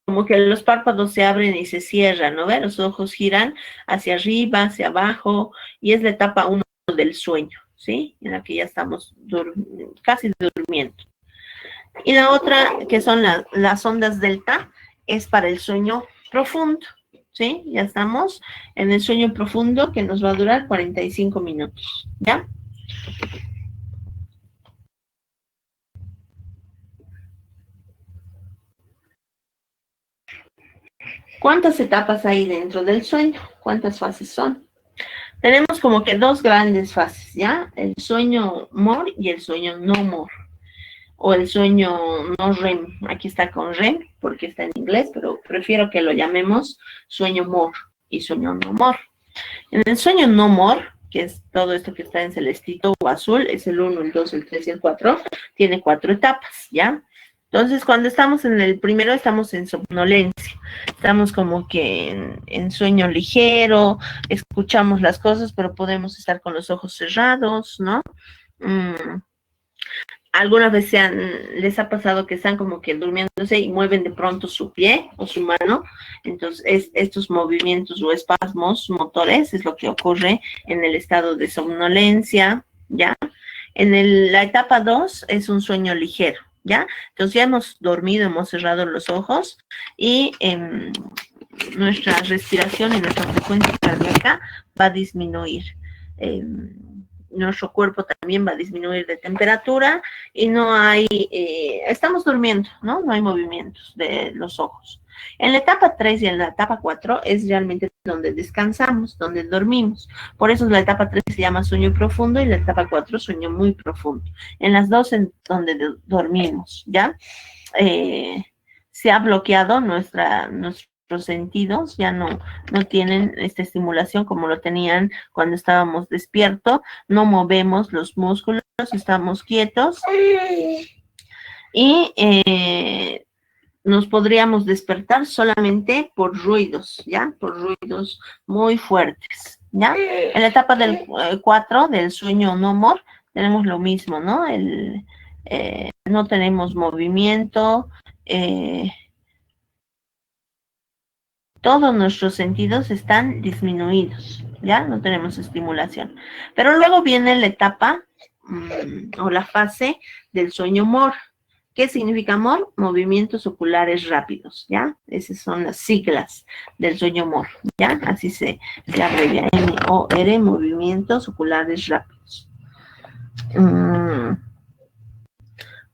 como que los párpados se abren y se cierran, ¿no ve? Los ojos giran hacia arriba, hacia abajo, y es la etapa 1 del sueño, ¿sí? En la que ya estamos casi durmiendo. Y la otra, que son las ondas delta, es para el sueño profundo, ¿sí? Ya estamos en el sueño profundo que nos va a durar 45 minutos, ¿ya? ¿Cuántas etapas hay dentro del sueño? ¿Cuántas fases son? Tenemos como que dos grandes fases, ¿ya? El sueño MOR y el sueño no MOR. O el sueño no REM. Aquí está con REM porque está en inglés, pero prefiero que lo llamemos sueño MOR y sueño no MOR. En el sueño no MOR, que es todo esto que está en celestito o azul, es el 1, el 2, el 3 y el 4, tiene 4 etapas, ¿ya? Entonces, cuando estamos en el primero, estamos en somnolencia. Estamos como que en sueño ligero, escuchamos las cosas, pero podemos estar con los ojos cerrados, ¿no? ¿Alguna vez les ha pasado que están como que durmiéndose y mueven de pronto su pie o su mano? Entonces, estos movimientos o espasmos motores es lo que ocurre en el estado de somnolencia, ¿ya? La etapa 2 es un sueño ligero, ¿ya? Entonces ya hemos dormido, hemos cerrado los ojos y nuestra respiración y nuestra frecuencia cardíaca va a disminuir. Nuestro cuerpo también va a disminuir de temperatura y no hay, estamos durmiendo, ¿no? No hay movimientos de los ojos. En la etapa 3 y en la etapa 4 es realmente donde descansamos, donde dormimos. Por eso la etapa 3 se llama sueño profundo y la etapa 4 sueño muy profundo. En las dos en donde dormimos, ¿ya? Se ha bloqueado nuestros sentidos, ya no tienen esta estimulación como lo tenían cuando estábamos despiertos, no movemos los músculos, estamos quietos y nos podríamos despertar solamente por ruidos, ¿ya? Por ruidos muy fuertes, ¿ya? En la etapa del 4, del sueño no more, tenemos lo mismo, ¿no? No tenemos movimiento, todos nuestros sentidos están disminuidos, ¿ya? No tenemos estimulación. Pero luego viene la etapa o la fase del sueño more. ¿Qué significa more? Movimientos oculares rápidos, ¿ya? Esas son las siglas del sueño more, ¿ya? Así se abrevia, M-O-R, movimientos oculares rápidos.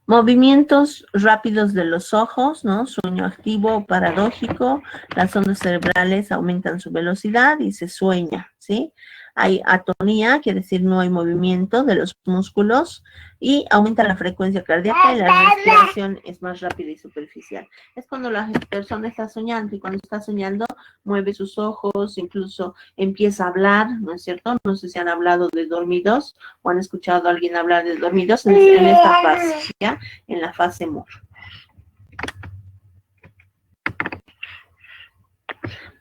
Movimientos rápidos de los ojos, ¿no? Sueño activo o paradójico, las ondas cerebrales aumentan su velocidad y se sueña, ¿sí? Hay atonía, quiere decir no hay movimiento de los músculos y aumenta la frecuencia cardíaca y la respiración es más rápida y superficial. Es cuando la persona está soñando y cuando está soñando mueve sus ojos, incluso empieza a hablar, ¿no es cierto? No sé si han hablado de dormidos o han escuchado a alguien hablar de dormidos en esta fase, ¿ya? En la fase MOR.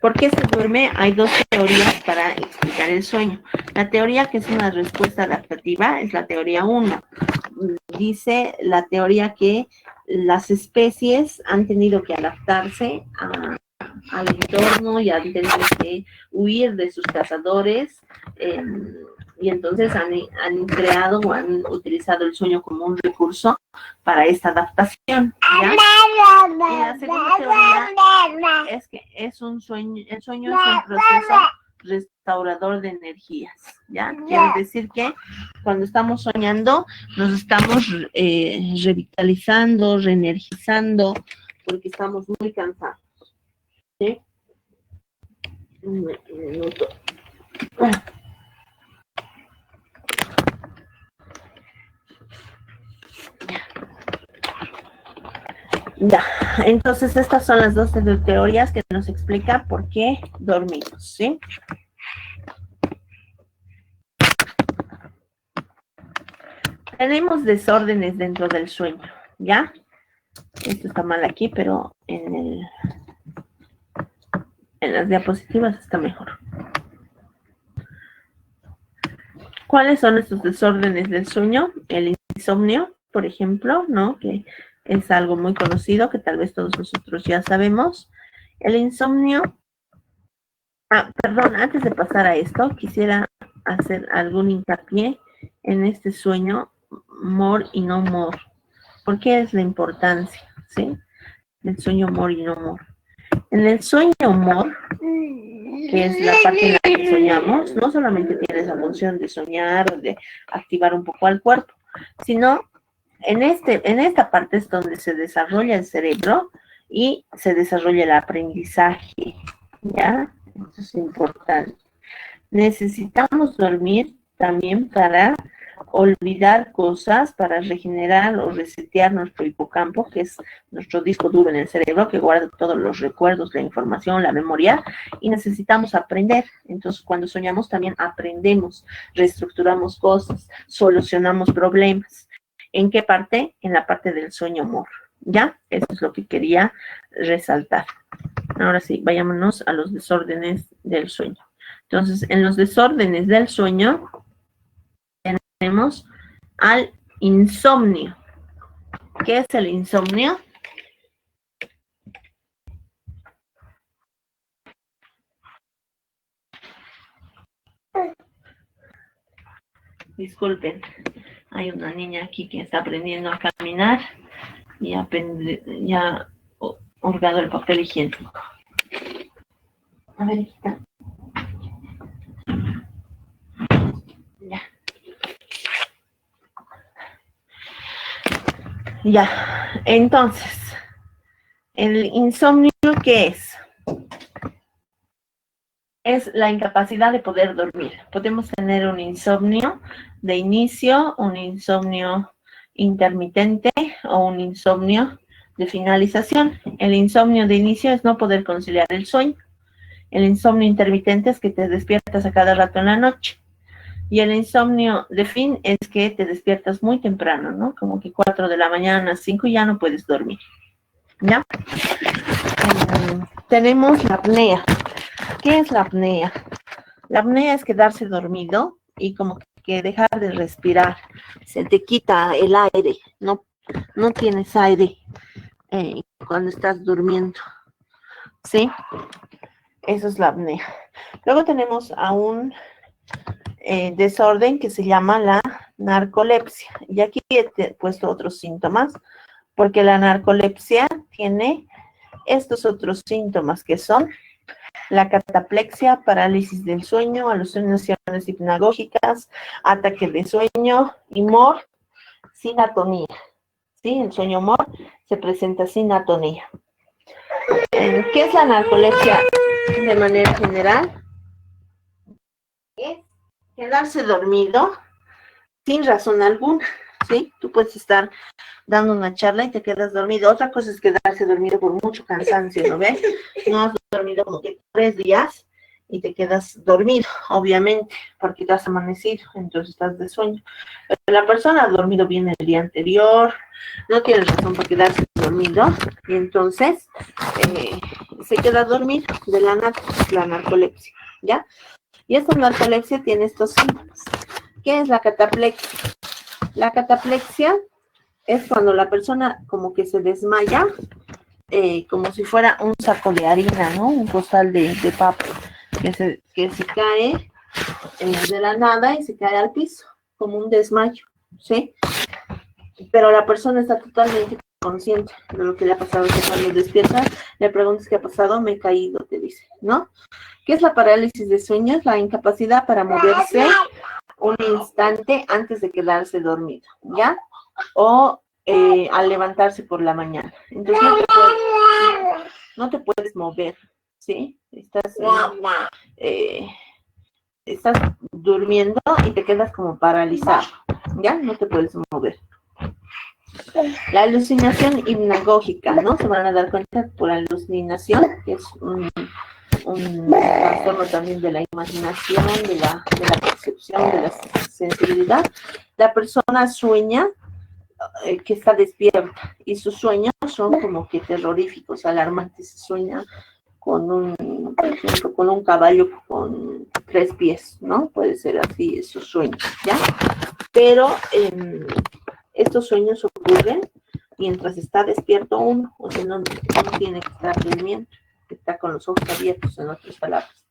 ¿Por qué se duerme? Hay dos teorías para explicar el sueño. La teoría que es una respuesta adaptativa es la teoría 1. Dice la teoría que las especies han tenido que adaptarse al entorno y han tenido que huir de sus cazadores y entonces han creado o han utilizado el sueño como un recurso para esta adaptación, ¿ya? Y la segunda teoría es que es un sueño, el sueño es un proceso restaurador de energías, ¿ya? Quiere decir que cuando estamos soñando nos estamos revitalizando, reenergizando, porque estamos muy cansados, ¿sí? Un minuto. Ya, entonces estas son las dos teorías que nos explican por qué dormimos, ¿sí? Tenemos desórdenes dentro del sueño, ¿ya? Esto está mal aquí, pero en las diapositivas está mejor. ¿Cuáles son estos desórdenes del sueño? El insomnio, por ejemplo, ¿no? Que es algo muy conocido, que tal vez todos nosotros ya sabemos. El insomnio... perdón, antes de pasar a esto, quisiera hacer algún hincapié en este sueño more y no more. ¿Por qué es la importancia, sí? Del sueño more y no more. En el sueño more, que es la parte en la que soñamos, no solamente tiene esa función de soñar o de activar un poco al cuerpo, sino en esta parte es donde se desarrolla el cerebro y se desarrolla el aprendizaje, ¿ya? Eso es importante. Necesitamos dormir también para olvidar cosas, para regenerar o resetear nuestro hipocampo, que es nuestro disco duro en el cerebro, que guarda todos los recuerdos, la información, la memoria, y necesitamos aprender. Entonces, cuando soñamos también aprendemos, reestructuramos cosas, solucionamos problemas. ¿En qué parte? En la parte del sueño more, ¿ya? Eso es lo que quería resaltar. Ahora sí, vayámonos a los desórdenes del sueño. Entonces, en los desórdenes del sueño tenemos al insomnio. ¿Qué es el insomnio? Disculpen, hay una niña aquí que está aprendiendo a caminar y ya hurgado el papel higiénico. A ver, hijita. Ya. Ya, entonces, el insomnio ¿qué es? Es la incapacidad de poder dormir. Podemos tener un insomnio de inicio, un insomnio intermitente o un insomnio de finalización. El insomnio de inicio es no poder conciliar el sueño. El insomnio intermitente es que te despiertas a cada rato en la noche. Y el insomnio de fin es que te despiertas muy temprano, ¿no? Como que 4 de la mañana, 5 y ya no puedes dormir. ¿Ya? Tenemos la apnea. ¿Qué es la apnea? La apnea es quedarse dormido y como que dejar de respirar. Se te quita el aire, no tienes aire cuando estás durmiendo. ¿Sí? Eso es la apnea. Luego tenemos a un desorden que se llama la narcolepsia. Y aquí he puesto otros síntomas, porque la narcolepsia tiene estos otros síntomas que son la cataplexia, parálisis del sueño, alucinaciones hipnagógicas, ataque de sueño y MOR sin atonía. ¿Sí? El sueño MOR se presenta sin atonía. ¿Qué es la narcolepsia de manera general? Es quedarse dormido sin razón alguna, ¿sí? Tú puedes estar dando una charla y te quedas dormido. Otra cosa es quedarse dormido por mucho cansancio, ¿no ves? No has dormido como que 3 días y te quedas dormido, obviamente, porque te has amanecido, entonces estás de sueño. Pero la persona ha dormido bien el día anterior, no tiene razón para quedarse dormido, y entonces se queda dormido de la narcolepsia, ¿ya? Y esta narcolepsia tiene estos síntomas. ¿Qué es la cataplexia? La cataplexia es cuando la persona como que se desmaya, como si fuera un saco de harina, ¿no? Un costal de papa, que se cae de la nada y se cae al piso, como un desmayo, ¿sí? Pero la persona está totalmente consciente de lo que le ha pasado. Que cuando despierta, le preguntas qué ha pasado, me he caído, te dice, ¿no? ¿Qué es la parálisis de sueño? Es la incapacidad para moverse un instante antes de quedarse dormido, ¿ya? O al levantarse por la mañana. Entonces no te puedes mover, ¿sí? Estás durmiendo y te quedas como paralizado, ¿ya? No te puedes mover. La alucinación hipnagógica, ¿no? Se van a dar cuenta por alucinación, que es un trastorno también de la imaginación, de la percepción, de la sensibilidad. La persona sueña que está despierta y sus sueños son como que terroríficos, alarmantes. Se sueña por ejemplo, con un caballo con 3 pies, ¿no? Puede ser así esos sueños, ¿ya? Pero estos sueños ocurren mientras está despierto uno, o sea, no tiene que estar durmiendo, está con los ojos abiertos, en otras palabras.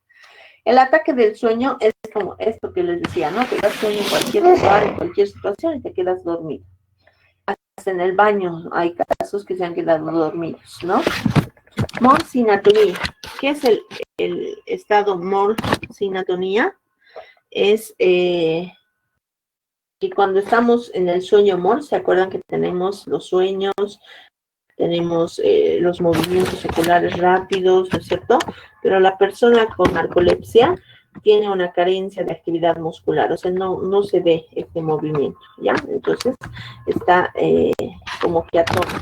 El ataque del sueño es como esto que les decía, ¿no? Te das sueño en cualquier lugar, en cualquier situación y te quedas dormido. Hasta en el baño hay casos que se han quedado dormidos, ¿no? MOR sin atonía. ¿Qué es el estado MOR sin atonía? Es que cuando estamos en el sueño MOR, ¿se acuerdan que tenemos los sueños, tenemos los movimientos oculares rápidos, ¿no es cierto? Pero la persona con narcolepsia tiene una carencia de actividad muscular, o sea, no se ve este movimiento, ¿ya? Entonces, está como que atónico.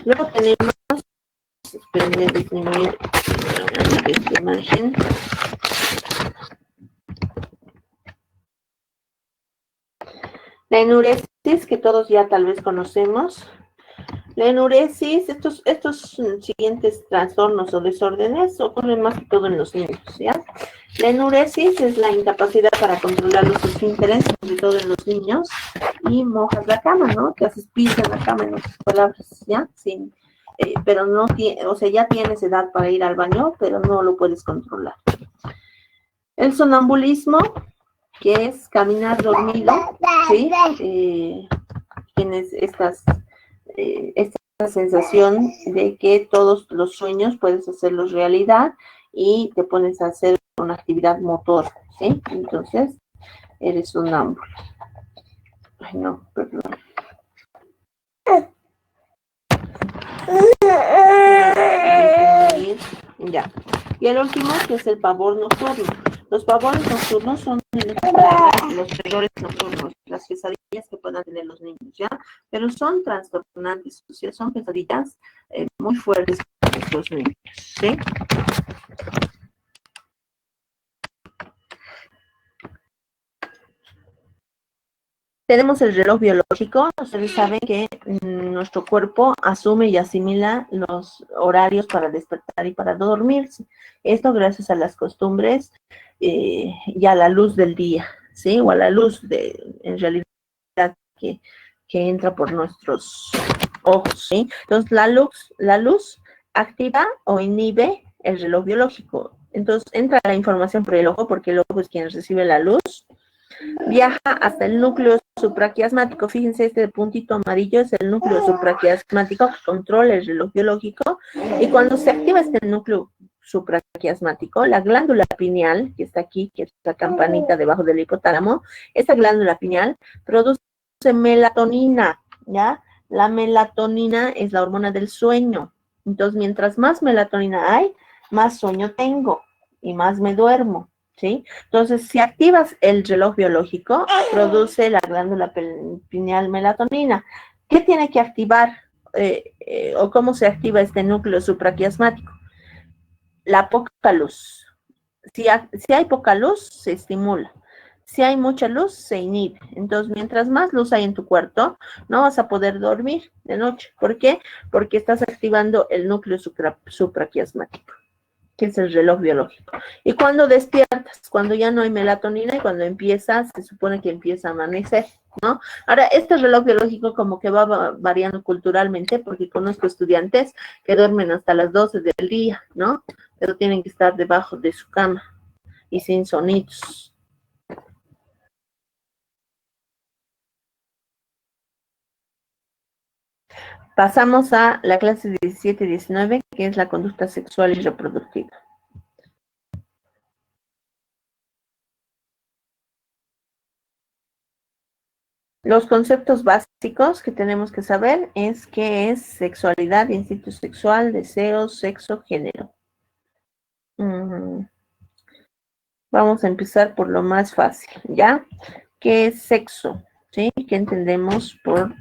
Luego tenemos, espérenme disminuir esta imagen. La enuresis, que todos ya tal vez conocemos. La enuresis, estos siguientes trastornos o desórdenes ocurren más que todo en los niños, ¿ya? La enuresis es la incapacidad para controlar los esfínteres, sobre todo en los niños, y mojas la cama, ¿no? Te haces pis en la cama, en otras palabras, ¿ya? Sin, pero no tiene, o sea, ya tienes edad para ir al baño, pero no lo puedes controlar. El sonambulismo, que es caminar dormido, ¿sí? Tienes esta sensación de que todos los sueños puedes hacerlos realidad y te pones a hacer una actividad motora, ¿sí? Entonces, eres sonámbulo. Ay, no, perdón. Ya. Y el último, que es el pavor nocturno. Los pavores nocturnos son los terrores nocturnos, las pesadillas que puedan tener los niños, ¿ya? Pero son trastornantes, o sea, son pesadillas muy fuertes para los niños, ¿sí? Tenemos el reloj biológico. Ustedes saben que nuestro cuerpo asume y asimila los horarios para despertar y para dormirse. Esto gracias a las costumbres y a la luz del día, ¿sí? O a la luz en realidad, que, que entra por nuestros ojos, ¿sí? Entonces, la luz activa o inhibe el reloj biológico. Entonces, entra la información por el ojo, porque el ojo es quien recibe la luz, viaja hasta el núcleo supraquiasmático. Fíjense, este puntito amarillo es el núcleo supraquiasmático que controla el reloj biológico, y cuando se activa este núcleo supraquiasmático, la glándula pineal, que está aquí, que es la campanita debajo del hipotálamo, esta glándula pineal produce melatonina, ¿ya? La melatonina es la hormona del sueño. Entonces, mientras más melatonina hay, más sueño tengo y más me duermo, ¿sí? Entonces, si activas el reloj biológico, produce la glándula pineal melatonina. ¿Qué tiene que activar o cómo se activa este núcleo supraquiasmático? La poca luz. Si hay poca luz, se estimula. Si hay mucha luz, se inhibe. Entonces, mientras más luz hay en tu cuarto, no vas a poder dormir de noche. ¿Por qué? Porque estás activando el núcleo supraquiasmático, que es el reloj biológico. Y cuando despiertas, cuando ya no hay melatonina y cuando se supone que empieza a amanecer, ¿no? Ahora, este reloj biológico como que va variando culturalmente, porque conozco estudiantes que duermen hasta las 12 del día, ¿no? Pero tienen que estar debajo de su cama y sin sonidos. Pasamos a la clase 17 y 19, que es la conducta sexual y reproductiva. Los conceptos básicos que tenemos que saber es qué es sexualidad, instinto sexual, deseo, sexo, género. Vamos a empezar por lo más fácil, ¿ya? ¿Qué es sexo? ¿Sí? ¿Qué entendemos por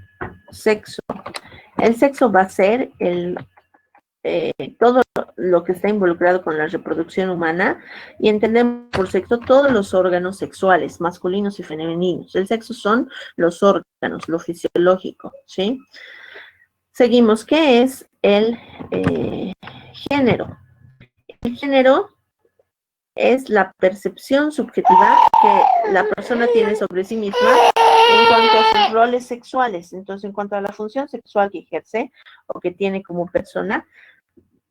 sexo? El sexo va a ser todo lo que está involucrado con la reproducción humana, y entendemos por sexo todos los órganos sexuales, masculinos y femeninos. El sexo son los órganos, lo fisiológico, ¿sí? Seguimos. ¿Qué es el género? El género es la percepción subjetiva que la persona tiene sobre sí misma en cuanto a sus roles sexuales. Entonces, en cuanto a la función sexual que ejerce o que tiene como persona,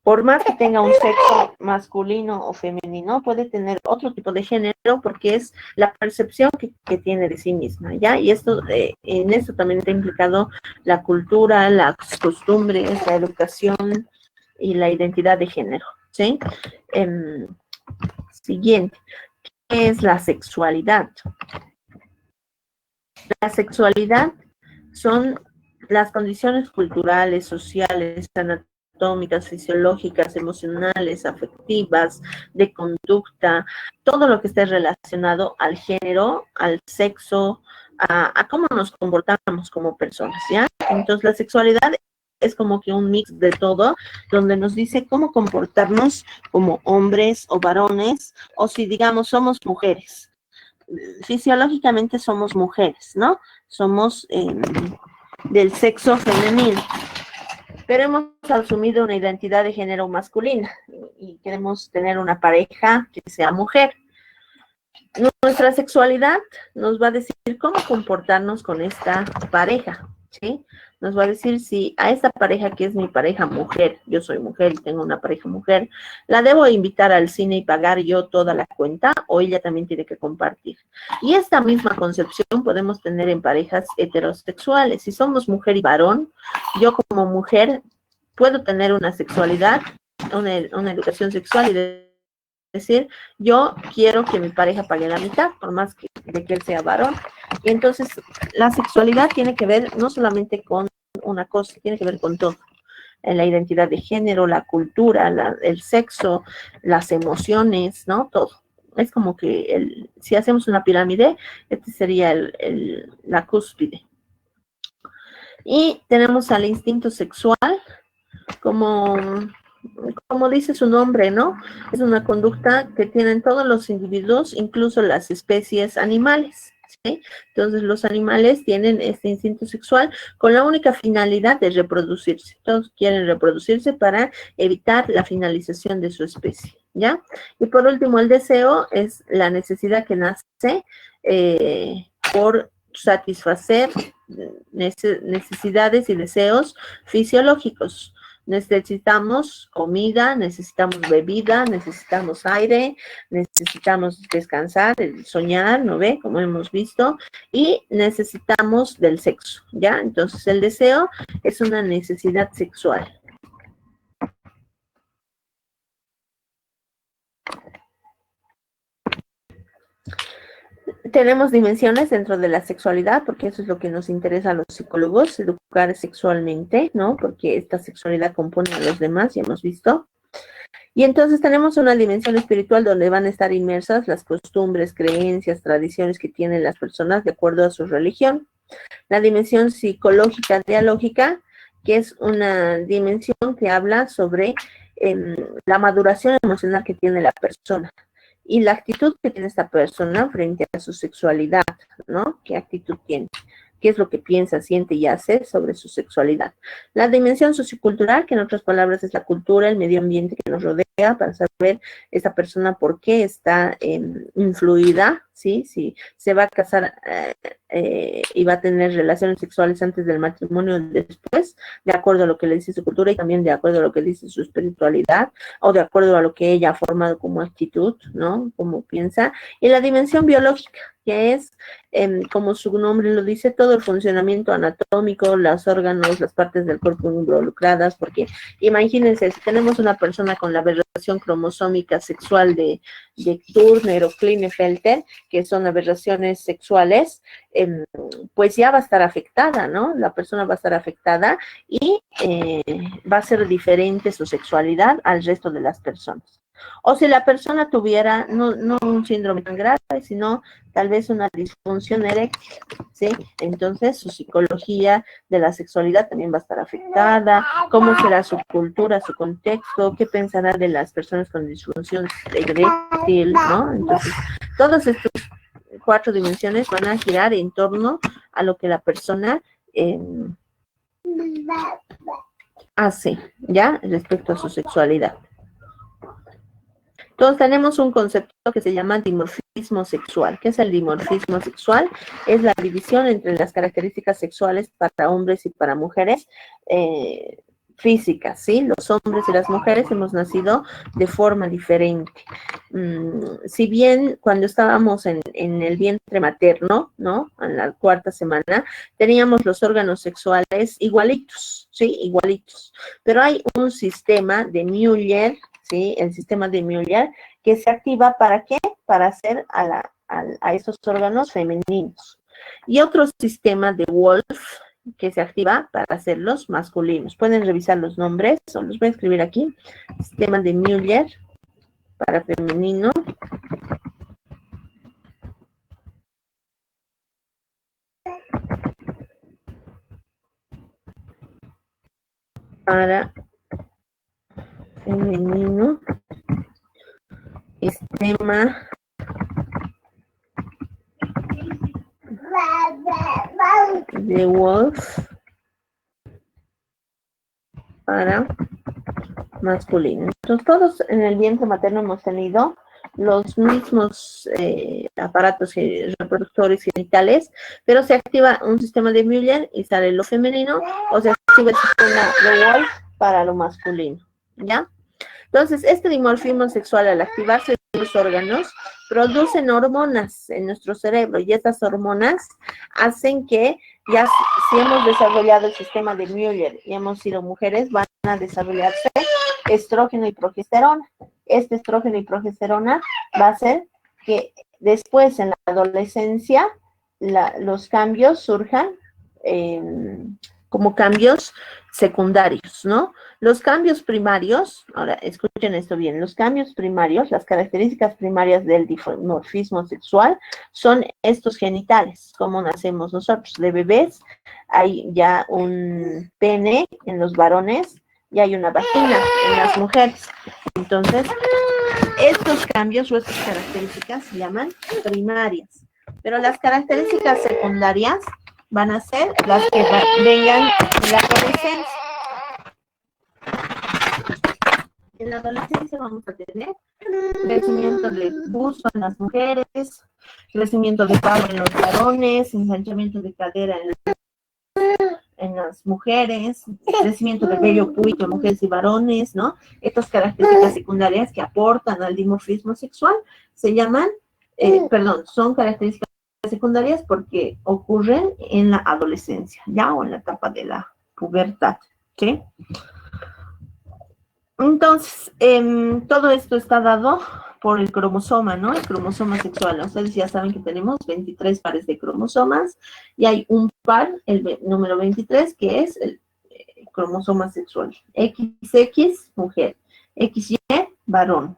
por más que tenga un sexo masculino o femenino, puede tener otro tipo de género, porque es la percepción que tiene de sí misma, ¿ya? Y en esto también está implicado la cultura, las costumbres, la educación y la identidad de género, ¿sí? Siguiente, ¿qué es la sexualidad? La sexualidad son las condiciones culturales, sociales, anatómicas, fisiológicas, emocionales, afectivas, de conducta, todo lo que esté relacionado al género, al sexo, a cómo nos comportamos como personas, ¿ya? Entonces, la sexualidad es como que un mix de todo, donde nos dice cómo comportarnos como hombres o varones, o si digamos somos mujeres. Fisiológicamente somos mujeres, ¿no? Somos del sexo femenino, pero hemos asumido una identidad de género masculina y queremos tener una pareja que sea mujer. Nuestra sexualidad nos va a decir cómo comportarnos con esta pareja, ¿sí? Nos va a decir si a esta pareja, que es mi pareja mujer, yo soy mujer y tengo una pareja mujer, la debo invitar al cine y pagar yo toda la cuenta, o ella también tiene que compartir. Y esta misma concepción podemos tener en parejas heterosexuales. Si somos mujer y varón, yo como mujer puedo tener una sexualidad, una educación sexual y decir, yo quiero que mi pareja pague la mitad, por más de que él sea varón. Y entonces la sexualidad tiene que ver no solamente con una cosa, tiene que ver con todo. la identidad de género, la cultura, el sexo, las emociones, ¿no? Todo. Es como que si hacemos una pirámide, este sería la cúspide. Y tenemos al instinto sexual, como dice su nombre, ¿no? Es una conducta que tienen todos los individuos, incluso las especies animales, ¿sí? Entonces los animales tienen este instinto sexual con la única finalidad de reproducirse. Todos quieren reproducirse para evitar la finalización de su especie, ¿ya? Y por último, el deseo es la necesidad que nace por satisfacer necesidades y deseos fisiológicos. Necesitamos comida, necesitamos bebida, necesitamos aire, necesitamos descansar, soñar, ¿no ve? Como hemos visto, y necesitamos del sexo, ¿ya? Entonces el deseo es una necesidad sexual. Tenemos dimensiones dentro de la sexualidad, porque eso es lo que nos interesa a los psicólogos, educar sexualmente, ¿no? Porque esta sexualidad compone a los demás, ya hemos visto. Y entonces tenemos una dimensión espiritual donde van a estar inmersas las costumbres, creencias, tradiciones que tienen las personas de acuerdo a su religión. La dimensión psicológica dialógica, que es una dimensión que habla sobre la maduración emocional que tiene la persona y la actitud que tiene esta persona frente a su sexualidad, ¿no? ¿Qué actitud tiene? ¿Qué es lo que piensa, siente y hace sobre su sexualidad? La dimensión sociocultural, que en otras palabras es la cultura, el medio ambiente que nos rodea, para saber esta persona por qué está influida, ¿sí? Si se va a casar y va a tener relaciones sexuales antes del matrimonio o después, de acuerdo a lo que le dice su cultura y también de acuerdo a lo que dice su espiritualidad, o de acuerdo a lo que ella ha formado como actitud, ¿no? Como piensa. Y la dimensión biológica, que es, como su nombre lo dice, todo el funcionamiento anatómico, los órganos, las partes del cuerpo involucradas, porque imagínense, si tenemos una persona con la aberración cromosómica sexual de Turner o Klinefelter, que son aberraciones sexuales, pues ya va a estar afectada, ¿no? La persona va a estar afectada y va a ser diferente su sexualidad al resto de las personas. O si la persona tuviera, no un síndrome tan grave, sino tal vez una disfunción eréctil, ¿sí? Entonces su psicología de la sexualidad también va a estar afectada, cómo será su cultura, su contexto, qué pensará de las personas con disfunción eréctil, ¿no? Entonces, todas estas 4 dimensiones van a girar en torno a lo que la persona hace, ¿ya? Respecto a su sexualidad. Entonces tenemos un concepto que se llama dimorfismo sexual. ¿Qué es el dimorfismo sexual? Es la división entre las características sexuales para hombres y para mujeres físicas, ¿sí? Los hombres y las mujeres hemos nacido de forma diferente. Si bien cuando estábamos en el vientre materno, ¿no? En la 4ª semana, teníamos los órganos sexuales igualitos, ¿sí? Igualitos. Pero hay un sistema de Müller, ¿sí? El sistema de Müller, que se activa ¿para qué? Para hacer a esos órganos femeninos. Y otro sistema de Wolf, que se activa para hacerlos masculinos. Pueden revisar los nombres, o los voy a escribir aquí. Sistema de Müller para femenino. Para femenino. Sistema de Wolf para masculino. Entonces, todos en el vientre materno hemos tenido los mismos aparatos reproductores genitales, pero se activa un sistema de Müller y sale lo femenino, o se activa el sistema de Wolf para lo masculino, ¿ya? Entonces, este dimorfismo sexual, al activarse los órganos, producen hormonas en nuestro cerebro, y estas hormonas hacen que, ya si hemos desarrollado el sistema de Müller y hemos sido mujeres, van a desarrollarse estrógeno y progesterona. Este estrógeno y progesterona va a hacer que después, en la adolescencia, los cambios surjan como cambios secundarios, ¿no? Los cambios primarios, ahora escuchen esto bien, los cambios primarios, las características primarias del dimorfismo sexual son estos genitales, como nacemos nosotros. De bebés hay ya un pene en los varones y hay una vagina en las mujeres. Entonces, estos cambios o estas características se llaman primarias, pero las características secundarias van a ser las que vengan en la adolescencia. En la adolescencia vamos a tener crecimiento de busto en las mujeres, crecimiento de pavo en los varones, ensanchamiento de cadera en las mujeres, crecimiento del vello púbico en mujeres y varones, ¿no? Estas características secundarias que aportan al dimorfismo sexual se llaman, son características secundarias porque ocurren en la adolescencia, ya, o en la etapa de la pubertad, ¿sí? Entonces, todo esto está dado por el cromosoma, ¿no? El cromosoma sexual. Ustedes ya saben que tenemos 23 pares de cromosomas y hay un par, el número 23, que es el cromosoma sexual. XX, mujer. XY, varón.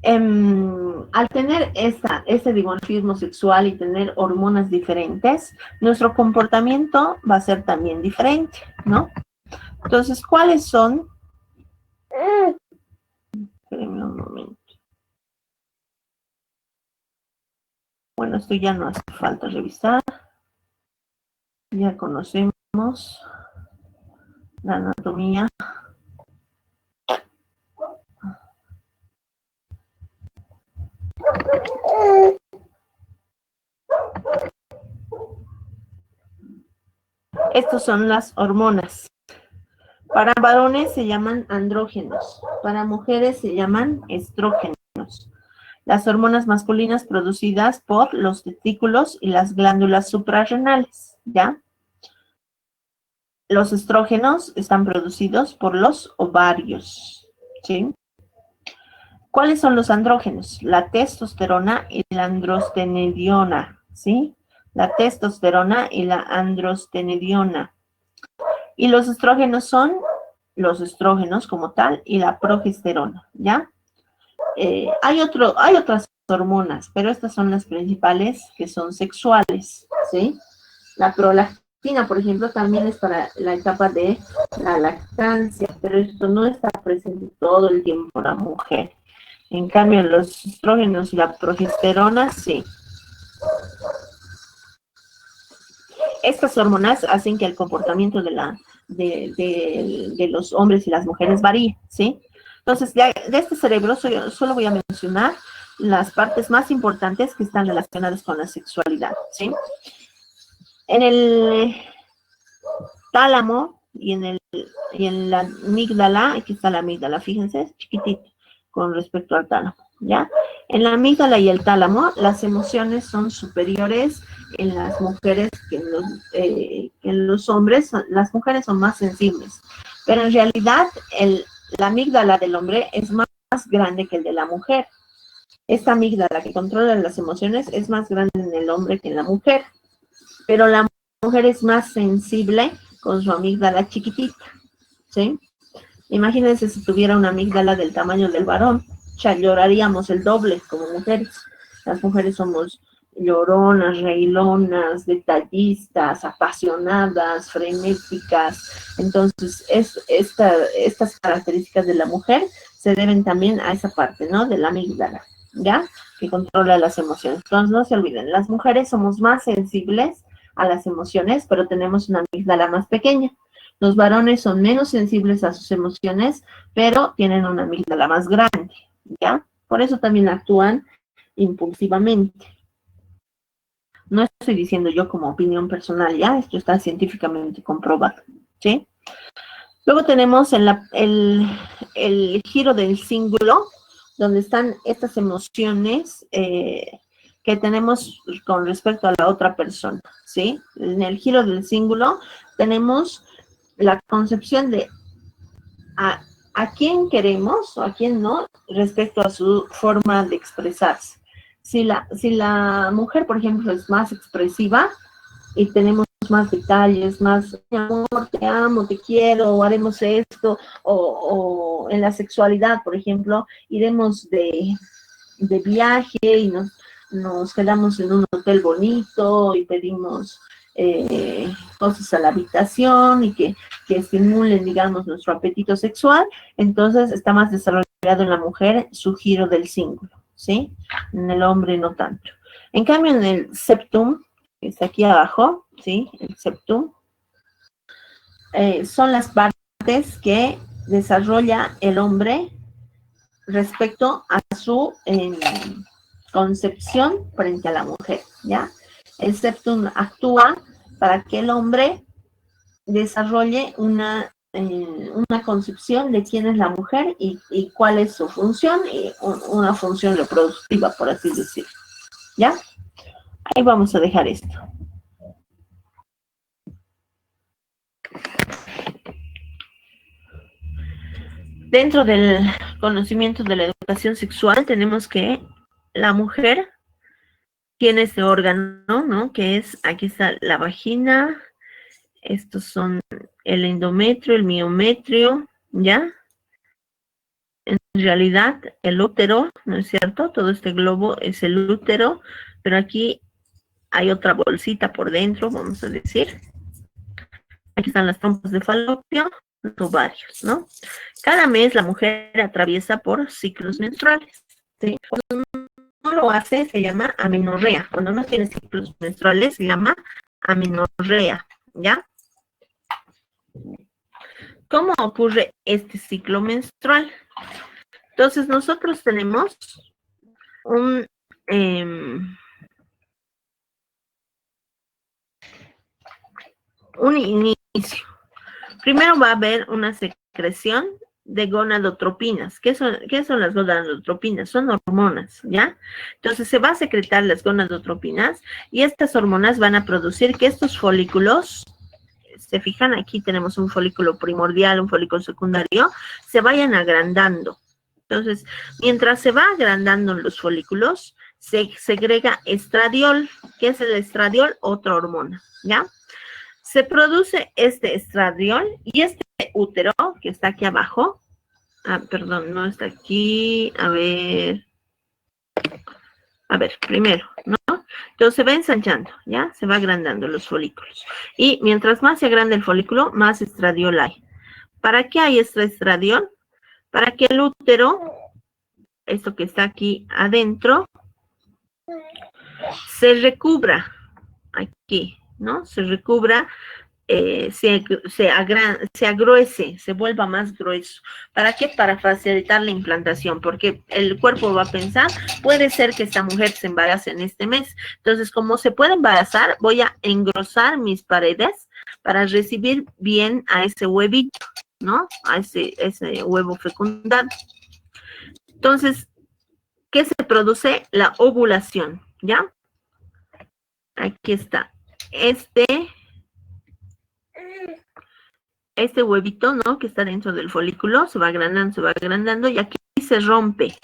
Al tener este dimorfismo sexual y tener hormonas diferentes, nuestro comportamiento va a ser también diferente, ¿no? Entonces, ¿cuáles son? Espérenme un momento. Bueno, esto ya no hace falta revisar. Ya conocemos la anatomía. Estas son las hormonas. Para varones se llaman andrógenos, para mujeres se llaman estrógenos. Las hormonas masculinas producidas por los testículos y las glándulas suprarrenales, ¿ya? Los estrógenos están producidos por los ovarios, ¿sí? ¿Cuáles son los andrógenos? La testosterona y la androstenediona, ¿sí? La testosterona y la androstenediona. Y los estrógenos son los estrógenos como tal y la progesterona, ¿ya? Hay otras hormonas, pero estas son las principales que son sexuales, ¿sí? La prolactina, por ejemplo, también es para la etapa de la lactancia, pero esto no está presente todo el tiempo en la mujer. En cambio, los estrógenos y la progesterona, sí. Estas hormonas hacen que el comportamiento de los hombres y las mujeres varíe, ¿sí? Entonces, de este cerebro solo voy a mencionar las partes más importantes que están relacionadas con la sexualidad, ¿sí? En el tálamo y en la amígdala, aquí está la amígdala, fíjense, es chiquitito con respecto al tálamo, ¿ya? En la amígdala y el tálamo, las emociones son superiores en las mujeres que en los hombres. Las mujeres son más sensibles, pero en realidad la amígdala del hombre es más grande que el de la mujer. Esta amígdala que controla las emociones es más grande en el hombre que en la mujer, pero la mujer es más sensible con su amígdala chiquitita, ¿sí? Imagínense si tuviera una amígdala del tamaño del varón, ya lloraríamos el doble como mujeres. Las mujeres somos lloronas, reilonas, detallistas, apasionadas, frenéticas. Entonces, estas características de la mujer se deben también a esa parte, ¿no? De la amígdala, ¿ya? Que controla las emociones. Entonces, no se olviden, las mujeres somos más sensibles a las emociones, pero tenemos una amígdala más pequeña. Los varones son menos sensibles a sus emociones, pero tienen una amígdala más grande, ¿ya? Por eso también actúan impulsivamente. No estoy diciendo yo como opinión personal, ya, esto está científicamente comprobado, ¿sí? Luego tenemos el giro del cíngulo, donde están estas emociones que tenemos con respecto a la otra persona, ¿sí? En el giro del cíngulo tenemos la concepción de a quién queremos o a quién no respecto a su forma de expresarse. Si la mujer, por ejemplo, es más expresiva y tenemos más detalles, más, mi amor, te amo, te quiero, o haremos esto, o en la sexualidad, por ejemplo, iremos de viaje y nos quedamos en un hotel bonito y pedimos cosas a la habitación y que estimulen, digamos, nuestro apetito sexual. Entonces está más desarrollado en la mujer su giro del cíngulo, ¿sí? En el hombre no tanto. En cambio, en el septum, que está aquí abajo, ¿sí? El septum, son las partes que desarrolla el hombre respecto a su concepción frente a la mujer, ¿ya? El septum actúa para que el hombre desarrolle una concepción de quién es la mujer y cuál es su función, y una función reproductiva, por así decirlo, ¿ya? Ahí vamos a dejar esto. Dentro del conocimiento de la educación sexual tenemos que la mujer tiene ese órgano, ¿no? Que es, aquí está la vagina, estos son el endometrio, el miometrio, ¿ya? En realidad, el útero, ¿no es cierto? Todo este globo es el útero, pero aquí hay otra bolsita por dentro, vamos a decir. Aquí están las trompas de falopio, los ovarios, ¿no? Cada mes la mujer atraviesa por ciclos menstruales, ¿sí? Cuando no lo hace, se llama amenorrea. Cuando no tiene ciclos menstruales, se llama amenorrea, ¿ya? ¿Cómo ocurre este ciclo menstrual? Entonces, nosotros tenemos un inicio. Primero va a haber una secreción de gonadotropinas. ¿Qué son las gonadotropinas? Son hormonas, ¿ya? Entonces se va a secretar las gonadotropinas y estas hormonas van a producir que estos folículos, se fijan, aquí tenemos un folículo primordial, un folículo secundario, se vayan agrandando. Entonces, mientras se va agrandando los folículos, se segrega estradiol. ¿Qué es el estradiol? Otra hormona, ¿ya? Se produce este estradiol y este útero que está aquí abajo, perdón, no está aquí, a ver, primero, ¿no? Entonces se va ensanchando, ¿ya? Se va agrandando los folículos. Y mientras más se agranda el folículo, más estradiol hay. ¿Para qué hay este estradiol? Para que el útero, esto que está aquí adentro, se recubra aquí, ¿no? Se recubra, se agruece, se vuelva más grueso. ¿Para qué? Para facilitar la implantación, porque el cuerpo va a pensar, puede ser que esta mujer se embarace en este mes. Entonces, como se puede embarazar, voy a engrosar mis paredes para recibir bien a ese huevito, ¿no? A ese huevo fecundado. Entonces, ¿qué se produce? La ovulación, ¿ya? Aquí está. Este huevito, ¿no? Que está dentro del folículo, se va agrandando y aquí se rompe.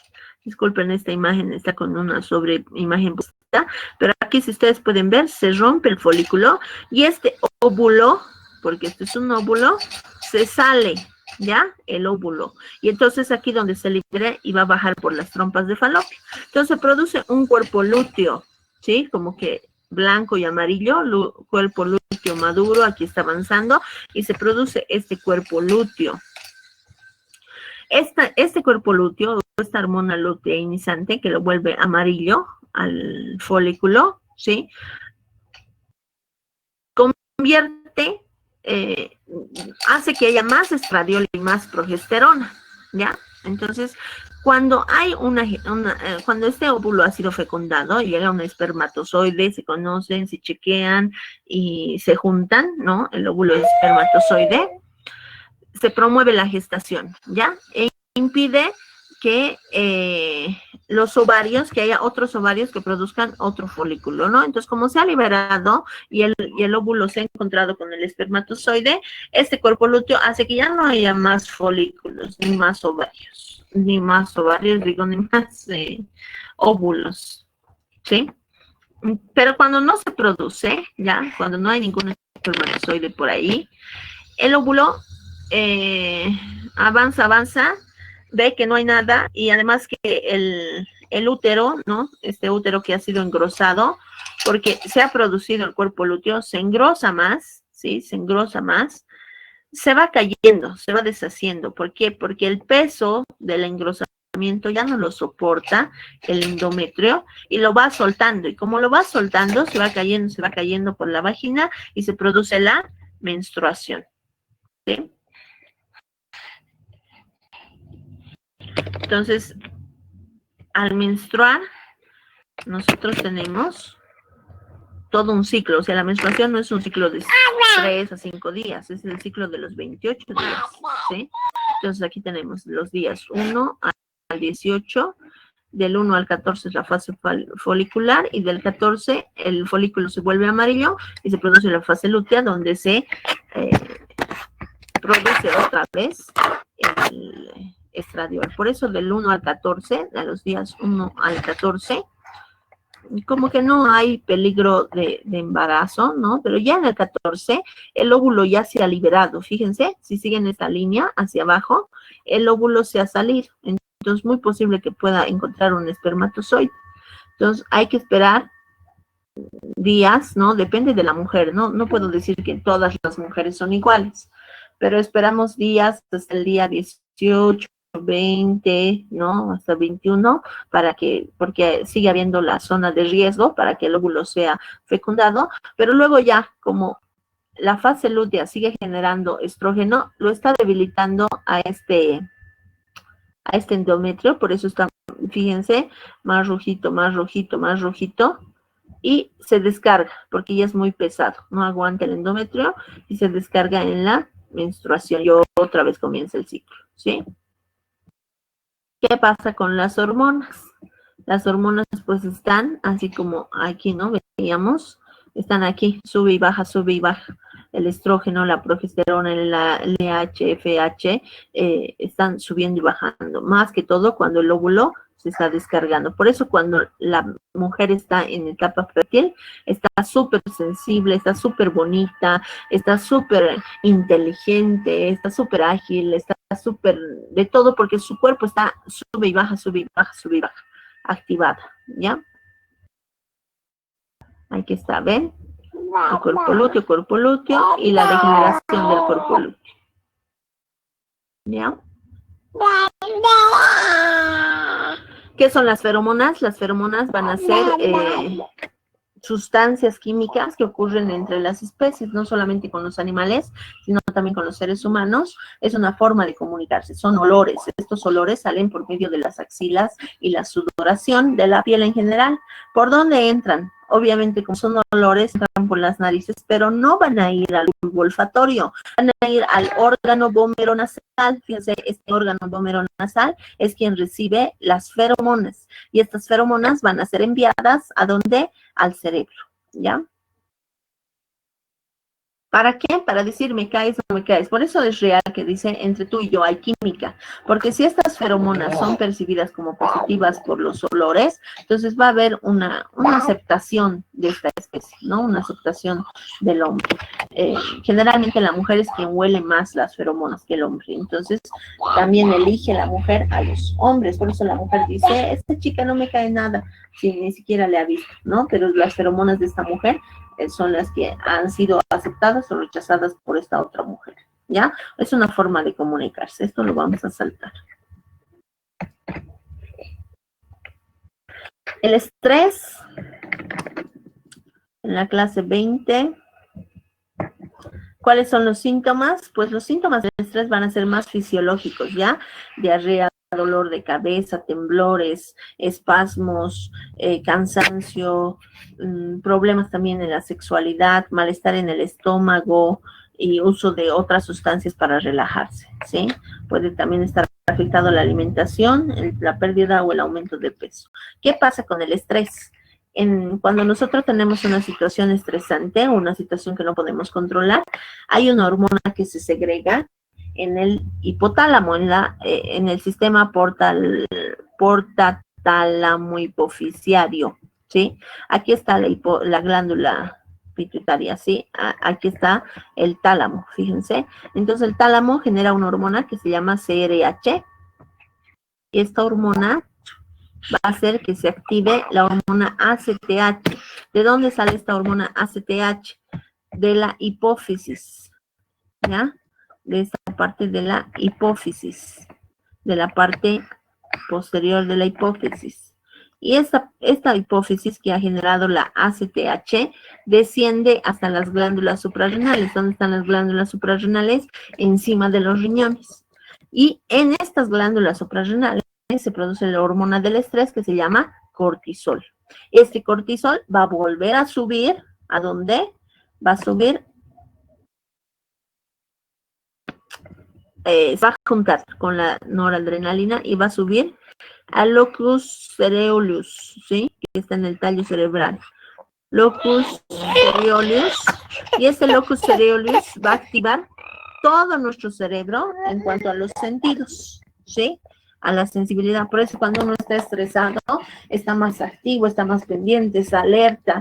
Disculpen, esta imagen está con una sobreimagen puesta, pero aquí, si ustedes pueden ver, se rompe el folículo y este óvulo, porque esto es un óvulo, se sale, ¿ya? El óvulo. Y entonces aquí donde se libera y va a bajar por las trompas de falopio. Entonces se produce un cuerpo lúteo, ¿sí? Como que blanco y amarillo, cuerpo lúteo maduro, aquí está avanzando, y se produce este cuerpo lúteo. Este cuerpo lúteo, esta hormona luteinizante que lo vuelve amarillo al folículo, ¿sí? Convierte, hace que haya más estradiol y más progesterona, ¿ya? Entonces, cuando hay cuando este óvulo ha sido fecundado, llega un espermatozoide, se conocen, se chequean y se juntan, ¿no? El óvulo y el espermatozoide, se promueve la gestación, ¿ya? E impide que los ovarios, que haya otros ovarios que produzcan otro folículo, ¿no? Entonces, como se ha liberado y el óvulo se ha encontrado con el espermatozoide, este cuerpo lúteo hace que ya no haya más folículos, ni más ovarios, ni más óvulos, ¿sí? Pero cuando no se produce, ya, cuando no hay ningún espermatozoide por ahí. El óvulo avanza, ve que no hay nada y además que el útero, ¿no? Este útero que ha sido engrosado, porque se ha producido el cuerpo lúteo, se engrosa más, ¿sí? Se engrosa más, se va cayendo, se va deshaciendo. ¿Por qué? Porque el peso del engrosamiento ya no lo soporta el endometrio y lo va soltando. Y como lo va soltando, se va cayendo por la vagina y se produce la menstruación, ¿sí? Entonces, al menstruar, nosotros tenemos todo un ciclo. O sea, la menstruación no es un ciclo de 3 a 5 días, es el ciclo de los 28 días, ¿sí? Entonces, aquí tenemos los días 1 al 18, del 1 al 14 es la fase folicular y del 14 el folículo se vuelve amarillo y se produce la fase lútea donde se produce otra vez el estradiol. Por eso del 1 al 14, de los días 1 al 14, como que no hay peligro de embarazo, ¿no? Pero ya en el 14, el óvulo ya se ha liberado. Fíjense, si siguen esta línea hacia abajo, el óvulo se ha salido. Entonces, es muy posible que pueda encontrar un espermatozoide. Entonces, hay que esperar días, ¿no? Depende de la mujer, ¿no? No puedo decir que todas las mujeres son iguales, pero esperamos días hasta el día 18, 20, ¿no? Hasta 21, porque sigue habiendo la zona de riesgo para que el óvulo sea fecundado, pero luego ya, como la fase lútea sigue generando estrógeno, lo está debilitando a este endometrio, por eso está, fíjense, más rojito, más rojito, más rojito, y se descarga, porque ya es muy pesado, no aguanta el endometrio, y se descarga en la menstruación, y otra vez comienza el ciclo, ¿sí? ¿Qué pasa con las hormonas? Las hormonas pues están, así como aquí, ¿no? Veíamos, están aquí, sube y baja, sube y baja. El estrógeno, la progesterona, la LH, FH, están subiendo y bajando. Más que todo cuando el óvulo se está descargando. Por eso cuando la mujer está en etapa fértil, está súper sensible, está súper bonita, está súper inteligente, está súper ágil, está súper de todo, porque su cuerpo está sube y baja, sube y baja, sube y baja, activada, ¿ya? Aquí está, ¿ven? El cuerpo lúteo y la degeneración del cuerpo lúteo. ¿Ya? ¿Qué son las feromonas? Las feromonas van a ser sustancias químicas que ocurren entre las especies, no solamente con los animales, sino también con los seres humanos. Es una forma de comunicarse, son olores. Estos olores salen por medio de las axilas y la sudoración de la piel en general. ¿Por dónde entran? Obviamente, como son olores, entran por las narices, pero no van a ir al bulbo olfatorio, van a ir al órgano vómero nasal. Fíjense, este órgano vómero nasal es quien recibe las feromonas, y estas feromonas van a ser enviadas ¿a dónde? Al cerebro, ¿ya? ¿Para qué? Para decir me caes o no me caes. Por eso es real que dice entre tú y yo hay química. Porque si estas feromonas son percibidas como positivas por los olores, entonces va a haber una aceptación de esta especie, ¿no? Una aceptación del hombre. Generalmente la mujer es quien huele más las feromonas que el hombre. Entonces también elige la mujer a los hombres. Por eso la mujer dice, esta chica no me cae nada, si ni siquiera le ha visto, ¿no? Pero las feromonas de esta mujer son las que han sido aceptadas o rechazadas por esta otra mujer, ¿ya? Es una forma de comunicarse. Esto lo vamos a saltar. El estrés, en la clase 20. ¿Cuáles son los síntomas? Pues los síntomas del estrés van a ser más fisiológicos, ¿ya? Diarrea, dolor de cabeza, temblores, espasmos, cansancio, problemas también en la sexualidad, malestar en el estómago y uso de otras sustancias para relajarse, ¿sí? Puede también estar afectado la alimentación, la pérdida o el aumento de peso. ¿Qué pasa con el estrés? Cuando nosotros tenemos una situación estresante, una situación que no podemos controlar, hay una hormona que se segrega en el hipotálamo, en el sistema portatálamo hipofisiario, ¿sí? Aquí está la glándula pituitaria, ¿sí? Aquí está el tálamo, fíjense. Entonces el tálamo genera una hormona que se llama CRH. Y esta hormona va a hacer que se active la hormona ACTH. ¿De dónde sale esta hormona ACTH? De la hipófisis, ¿ya? De esta parte de la hipófisis, de la parte posterior de la hipófisis. Y esta hipófisis que ha generado la ACTH desciende hasta las glándulas suprarrenales. ¿Dónde están las glándulas suprarrenales? Encima de los riñones. Y en estas glándulas suprarrenales se produce la hormona del estrés que se llama cortisol. Este cortisol va a volver a subir, ¿a dónde? Va a subir, se va a juntar con la noradrenalina y va a subir al locus cereus, ¿sí? Que está en el tallo cerebral. Locus cereus, y ese locus cereus va a activar todo nuestro cerebro en cuanto a los sentidos, ¿sí? A la sensibilidad. Por eso cuando uno está estresado, está más activo, está más pendiente, está alerta,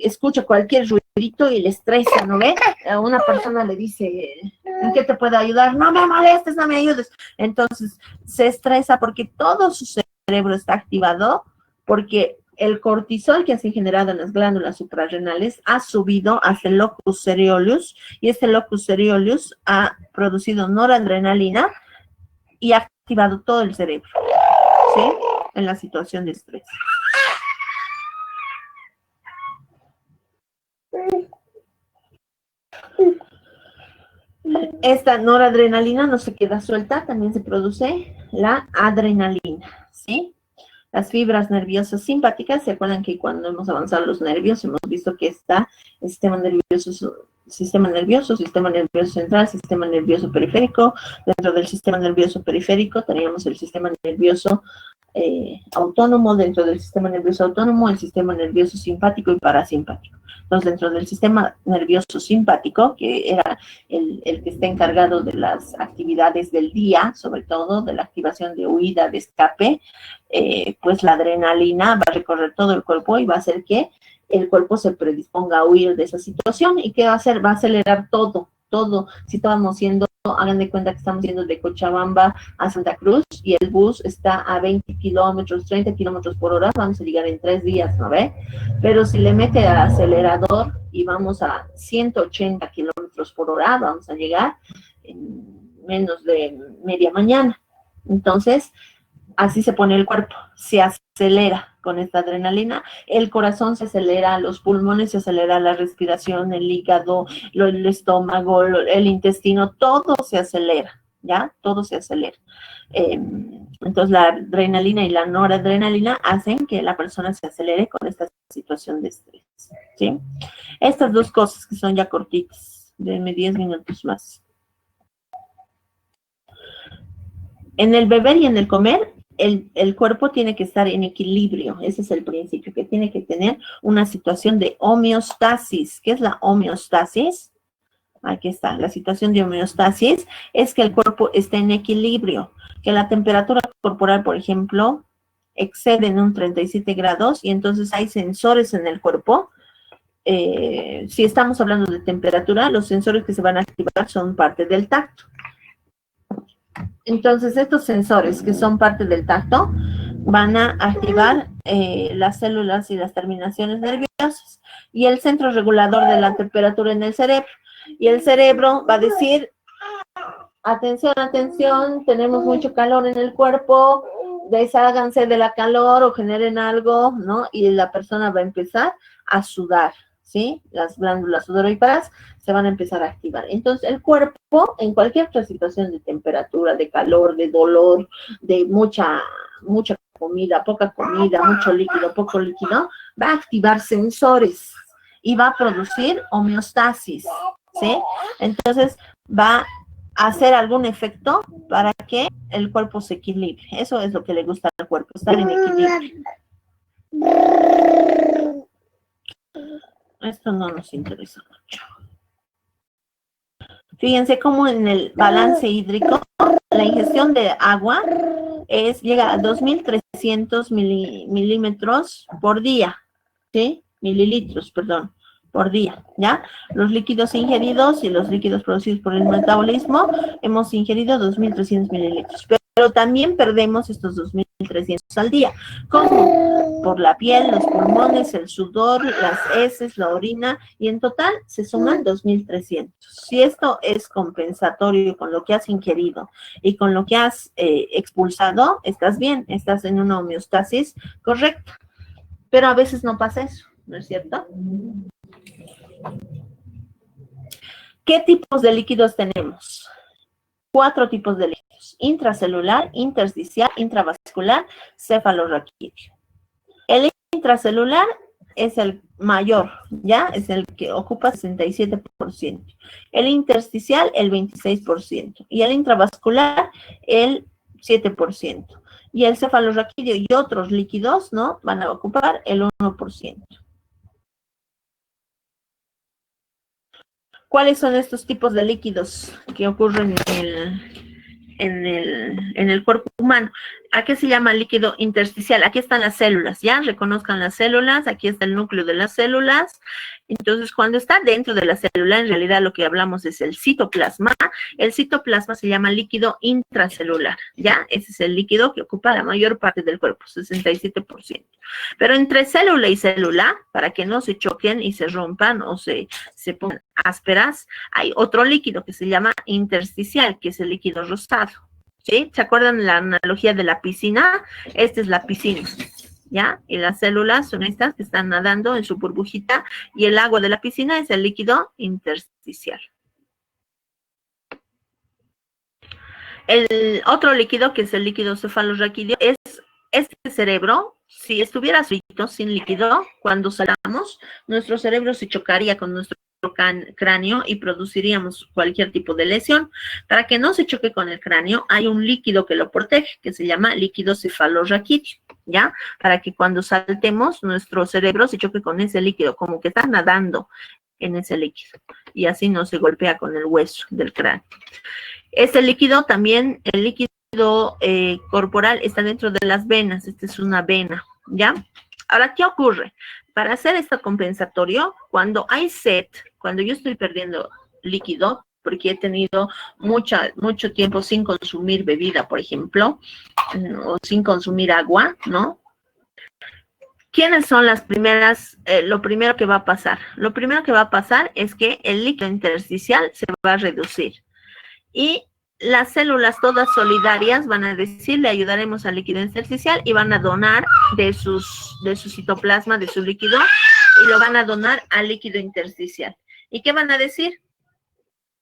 escucha cualquier ruidito y le estresa, ¿no ve? A una persona le dice, ¿en qué te puedo ayudar? No me molestes, no me ayudes. Entonces se estresa porque todo su cerebro está activado, porque el cortisol que se ha generado en las glándulas suprarrenales ha subido hacia el locus cereus, y este locus cereus ha producido noradrenalina y ha activado todo el cerebro, ¿sí? En la situación de estrés. Esta noradrenalina no se queda suelta, también se produce la adrenalina, ¿sí? Las fibras nerviosas simpáticas, ¿se acuerdan que cuando hemos avanzado los nervios hemos visto que está el sistema nervioso central, sistema nervioso periférico? Dentro del sistema nervioso periférico teníamos el sistema nervioso autónomo, dentro del sistema nervioso autónomo el sistema nervioso simpático y parasimpático. Entonces, dentro del sistema nervioso simpático, que era el que está encargado de las actividades del día, sobre todo de la activación de huida, de escape, pues la adrenalina va a recorrer todo el cuerpo y va a hacer que el cuerpo se predisponga a huir de esa situación. ¿Y qué va a hacer? Va a acelerar todo. Si estábamos yendo, hagan de cuenta que estamos yendo de Cochabamba a Santa Cruz y el bus está a 20 kilómetros, 30 kilómetros por hora, vamos a llegar en 3 días, ¿no ve? Pero si le mete al acelerador y vamos a 180 kilómetros por hora, vamos a llegar en menos de media mañana. Entonces, así se pone el cuerpo, se acelera con esta adrenalina, el corazón se acelera, los pulmones se acelera, la respiración, el hígado, el estómago, el intestino, todo se acelera, ¿ya? Todo se acelera. Entonces la adrenalina y la noradrenalina hacen que la persona se acelere con esta situación de estrés, ¿sí? Estas dos cosas que son ya cortitas, denme 10 minutos más. En el beber y en el comer, el cuerpo tiene que estar en equilibrio. Ese es el principio, que tiene que tener una situación de homeostasis. ¿Qué es la homeostasis? Aquí está, la situación de homeostasis es que el cuerpo esté en equilibrio, que la temperatura corporal, por ejemplo, excede en un 37 grados y entonces hay sensores en el cuerpo. Si estamos hablando de temperatura, los sensores que se van a activar son parte del tacto. Entonces, estos sensores que son parte del tacto van a activar las células y las terminaciones nerviosas y el centro regulador de la temperatura en el cerebro. Y el cerebro va a decir, atención, atención, tenemos mucho calor en el cuerpo, desháganse de la calor o generen algo, ¿no? Y la persona va a empezar a sudar, ¿sí? Las glándulas sudoríparas se van a empezar a activar. Entonces, el cuerpo, en cualquier otra situación de temperatura, de calor, de dolor, de mucha comida, poca comida, mucho líquido, poco líquido, va a activar sensores y va a producir homeostasis, ¿sí? Entonces, va a hacer algún efecto para que el cuerpo se equilibre. Eso es lo que le gusta al cuerpo, estar en equilibrio. Esto no nos interesa mucho. Fíjense cómo en el balance hídrico la ingestión de agua llega a 2.300 milímetros por día, ¿sí? mililitros, perdón, por día, ¿ya? Los líquidos ingeridos y los líquidos producidos por el metabolismo, hemos ingerido 2.300 mililitros, pero también perdemos estos 2.300 al día. ¿Cómo? Por la piel, los pulmones, el sudor, las heces, la orina, y en total se suman 2.300. Si esto es compensatorio con lo que has ingerido y con lo que has expulsado, estás bien, estás en una homeostasis correcta, pero a veces no pasa eso, ¿no es cierto? ¿Qué tipos de líquidos tenemos? 4 tipos de líquidos: intracelular, intersticial, intravascular, cefalorraquídeo. El intracelular es el mayor, ¿ya? Es el que ocupa 67%. El intersticial, el 26%. Y el intravascular, el 7%. Y el cefalorraquídeo y otros líquidos, ¿no? Van a ocupar el 1%. ¿Cuáles son estos tipos de líquidos que ocurren en el cuerpo humano? ¿A qué se llama líquido intersticial? Aquí están las células, ¿ya? Reconozcan las células, aquí está el núcleo de las células. Entonces, cuando está dentro de la célula, en realidad lo que hablamos es el citoplasma. El citoplasma se llama líquido intracelular, ¿ya? Ese es el líquido que ocupa la mayor parte del cuerpo, 67%. Pero entre célula y célula, para que no se choquen y se rompan o se pongan ásperas, hay otro líquido que se llama intersticial, que es el líquido rosado, ¿sí? ¿Se acuerdan la analogía de la piscina? Esta es la piscina, ¿ya? Y las células son estas que están nadando en su burbujita, y el agua de la piscina es el líquido intersticial. El otro líquido, que es el líquido cefalorraquídeo, es este cerebro. Si estuviera frito, sin líquido, cuando salamos, nuestro cerebro se chocaría con nuestro cráneo y produciríamos cualquier tipo de lesión. Para que no se choque con el cráneo, hay un líquido que lo protege, que se llama líquido cefalorraquídeo, ¿ya? Para que cuando saltemos, nuestro cerebro se choque con ese líquido, como que está nadando en ese líquido, y así no se golpea con el hueso del cráneo. Este líquido también, el líquido corporal, está dentro de las venas. Esta es una vena, ¿ya? Ahora, ¿qué ocurre? Para hacer esto compensatorio, cuando hay sed, cuando yo estoy perdiendo líquido, porque he tenido mucho tiempo sin consumir bebida, por ejemplo, o sin consumir agua, ¿no? ¿Quiénes son las primeras? Lo primero que va a pasar. Lo primero que va a pasar es que el líquido intersticial se va a reducir. Y las células todas solidarias van a decir, le ayudaremos al líquido intersticial, y van a donar de su citoplasma, de su líquido, y lo van a donar al líquido intersticial. ¿Y qué van a decir?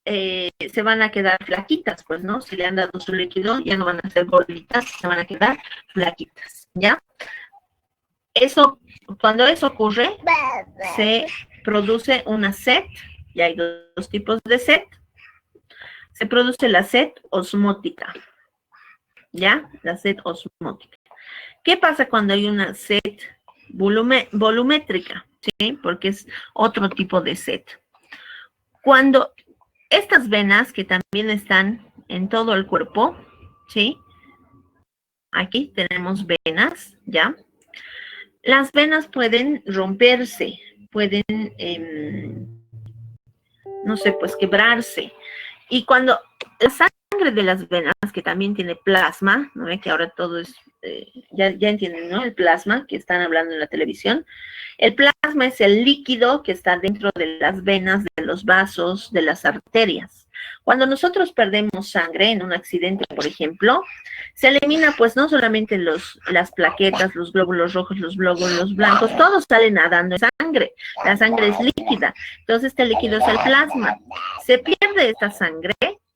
Se van a quedar flaquitas, pues, ¿no? Si le han dado su líquido, ya no van a ser gorditas, se van a quedar flaquitas, ¿ya? Eso, cuando eso ocurre, se produce una sed, y hay dos tipos de sed. Se produce la sed osmótica, ¿ya? La sed osmótica. ¿Qué pasa cuando hay una sed volumétrica? ¿Sí? Porque es otro tipo de sed. Cuando estas venas, que también están en todo el cuerpo, ¿sí? Aquí tenemos venas, ¿ya? Las venas pueden romperse, pueden, no sé, pues quebrarse. Y cuando la sangre de las venas, que también tiene plasma, ¿no ve que ahora todo es, ya entienden, ¿no? El plasma que están hablando en la televisión. El plasma es el líquido que está dentro de las venas, de los vasos, de las arterias. Cuando nosotros perdemos sangre en un accidente, por ejemplo, se elimina, pues, no solamente las plaquetas, los glóbulos rojos, los glóbulos blancos, todos salen nadando en sangre. La sangre es líquida. Entonces, este líquido es el plasma. Se pierde esta sangre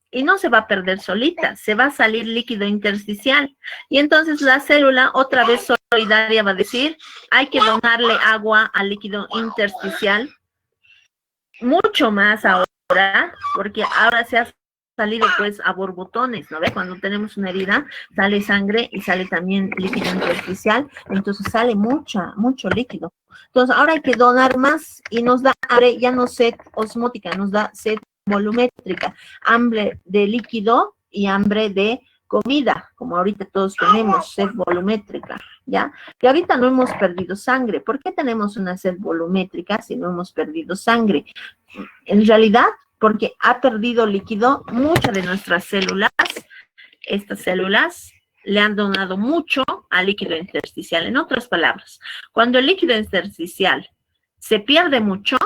y no se va a perder solita, se va a salir líquido intersticial. Y entonces la célula, otra vez solidaria, va a decir, hay que donarle agua al líquido intersticial, mucho más ahora, porque ahora se ha salido, pues, a borbotones, ¿no ve? Cuando tenemos una herida, sale sangre y sale también líquido intersticial, entonces sale mucho líquido. Entonces ahora hay que donar más, y nos da hambre, ya no sed osmótica, nos da sed volumétrica, hambre de líquido y hambre de comida, como ahorita todos tenemos, sed volumétrica, ¿ya? Que ahorita no hemos perdido sangre. ¿Por qué tenemos una sed volumétrica si no hemos perdido sangre? En realidad, porque ha perdido líquido muchas de nuestras células. Estas células le han donado mucho al líquido intersticial. En otras palabras, cuando el líquido intersticial se pierde mucho,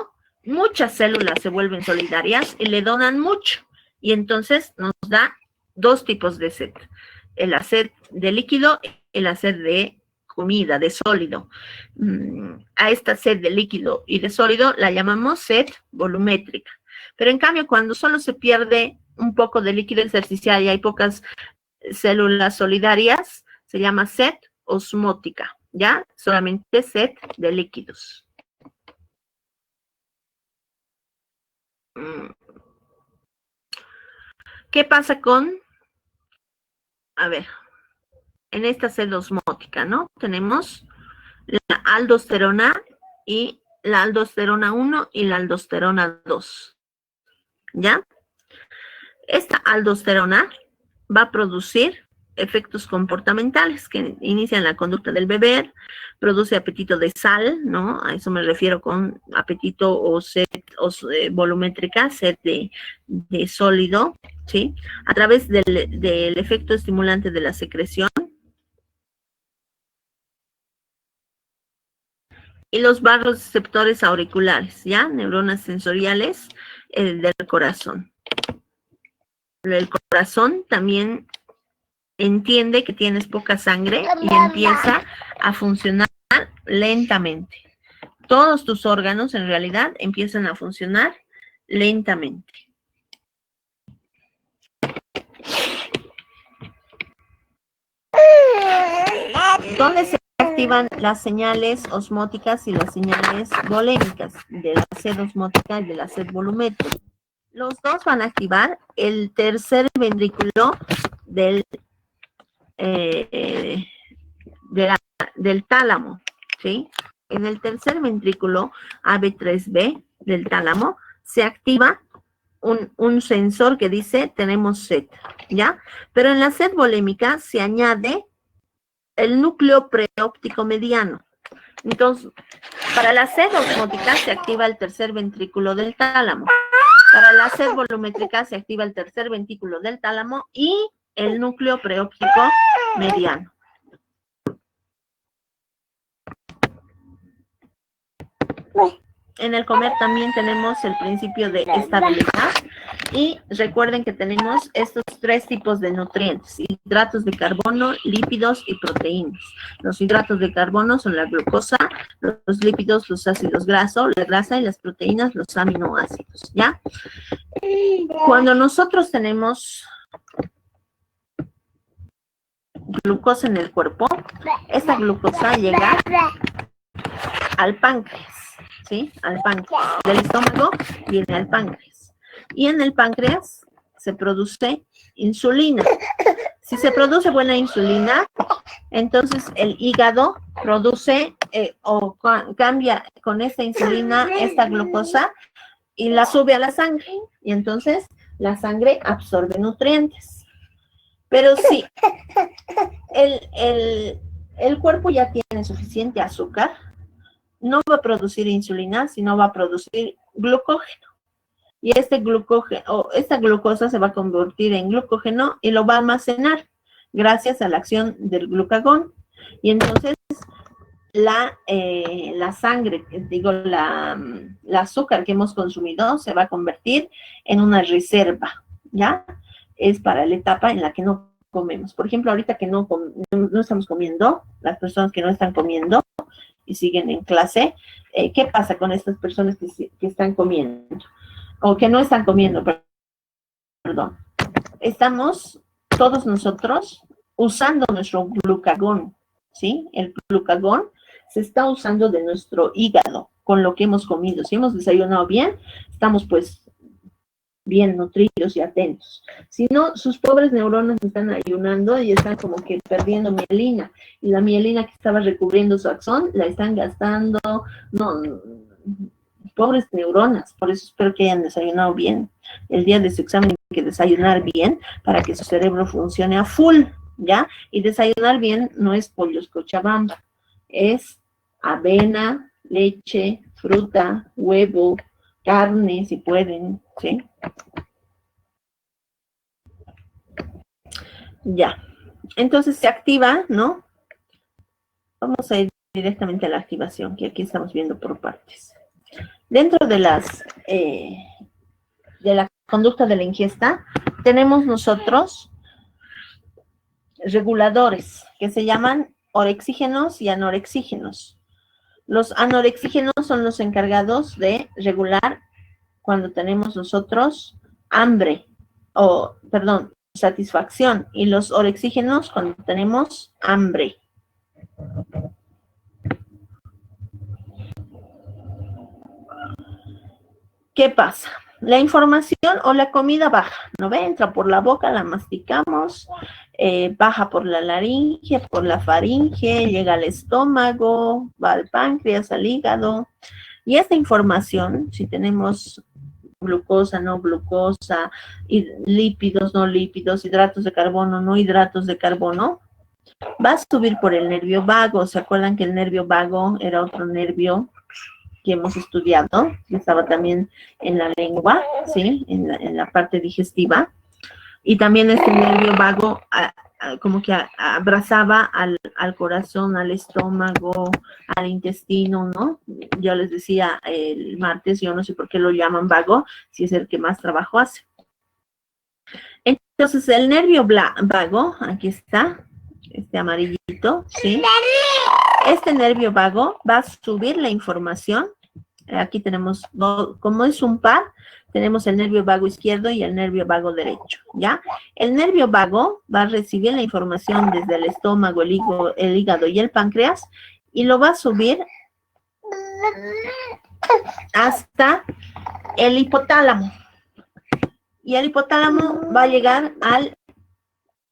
muchas células se vuelven solidarias y le donan mucho. Y entonces nos da dos tipos de sed. La sed de líquido y la sed de comida, de sólido. A esta sed de líquido y de sólido la llamamos sed volumétrica. Pero en cambio, cuando solo se pierde un poco de líquido intersticial y hay pocas células solidarias, se llama sed osmótica, ¿ya? Solamente sed de líquidos. ¿Qué pasa con, a ver, en esta sed osmótica, ¿no? Tenemos la aldosterona y la aldosterona 1 y la aldosterona 2, ¿ya? Esta aldosterona va a producir efectos comportamentales que inician la conducta del beber, produce apetito de sal, ¿no? A eso me refiero con apetito o sed volumétrica, sed de sólido, ¿sí? A través del efecto estimulante de la secreción. Y los vasoreceptores auriculares, ¿ya? Neuronas sensoriales del corazón. El corazón también entiende que tienes poca sangre y empieza a funcionar lentamente. Todos tus órganos en realidad empiezan a funcionar lentamente. ¿Dónde se activan las señales osmóticas y las señales volémicas de la sed osmótica y de la sed volumétrica? Los dos van a activar el tercer ventrículo del tálamo, ¿sí? En el tercer ventrículo AB3B del tálamo se activa un sensor que dice tenemos sed, ¿ya? Pero en la sed volémica se añade el núcleo preóptico mediano. Entonces, para la sed osmótica se activa el tercer ventrículo del tálamo. Para la sed volumétrica se activa el tercer ventrículo del tálamo y el núcleo preóptico mediano. En el comer también tenemos el principio de estabilidad y recuerden que tenemos estos tres tipos de nutrientes: hidratos de carbono, lípidos y proteínas. Los hidratos de carbono son la glucosa, los lípidos, los ácidos grasos, la grasa, y las proteínas, los aminoácidos, ¿ya? Cuando nosotros tenemos glucosa en el cuerpo, esta glucosa llega al páncreas, ¿sí? Al páncreas. Del estómago viene al páncreas. Y en el páncreas se produce insulina. Si se produce buena insulina, entonces el hígado produce cambia con esta insulina, esta glucosa, y la sube a la sangre. Y entonces la sangre absorbe nutrientes. Pero si el cuerpo ya tiene suficiente azúcar, no va a producir insulina, sino va a producir glucógeno. Y esta glucosa se va a convertir en glucógeno y lo va a almacenar gracias a la acción del glucagón. Y entonces la sangre, el azúcar que hemos consumido se va a convertir en una reserva, ¿ya? Es para la etapa en la que no comemos. Por ejemplo, ahorita que no estamos comiendo, las personas que no están comiendo y siguen en clase, ¿qué pasa con estas personas que están comiendo? O que no están comiendo, perdón. Estamos todos nosotros usando nuestro glucagón, ¿sí? El glucagón se está usando de nuestro hígado con lo que hemos comido. Si hemos desayunado bien, estamos pues bien nutridos y atentos. Si no, sus pobres neuronas están ayunando y están como que perdiendo mielina. Y la mielina que estaba recubriendo su axón, la están gastando, no, pobres neuronas. Por eso espero que hayan desayunado bien. El día de su examen hay que desayunar bien para que su cerebro funcione a full, ¿ya? Y desayunar bien no es pollos cochabamba, es avena, leche, fruta, huevo, carne, si pueden, ¿sí? Ya. Entonces se activa, ¿no? Vamos a ir directamente a la activación, que aquí estamos viendo por partes. Dentro de la conducta de la ingesta, tenemos nosotros reguladores que se llaman orexígenos y anorexígenos. Los anorexígenos son los encargados de regular cuando tenemos nosotros hambre, o, perdón, satisfacción, y los orexígenos cuando tenemos hambre. ¿Qué pasa? La información o la comida baja, ¿no ve? Entra por la boca, la masticamos, baja por la laringe, por la faringe, llega al estómago, va al páncreas, al hígado. Y esta información, si tenemos glucosa, no glucosa, lípidos, no lípidos, hidratos de carbono, no hidratos de carbono, va a subir por el nervio vago. ¿Se acuerdan que el nervio vago era otro nervio que hemos estudiado, que estaba también en la lengua, ¿sí? En la parte digestiva? Y también este nervio vago como que abrazaba al corazón, al estómago, al intestino, ¿no? Yo les decía el martes, yo no sé por qué lo llaman vago, si es el que más trabajo hace. Entonces, el nervio vago, aquí está, este amarillito, ¿sí? Este nervio vago va a subir la información. Aquí tenemos, como es un par, tenemos el nervio vago izquierdo y el nervio vago derecho, ¿ya? El nervio vago va a recibir la información desde el estómago, el hígado y el páncreas, y lo va a subir hasta el hipotálamo. Y el hipotálamo va a llegar al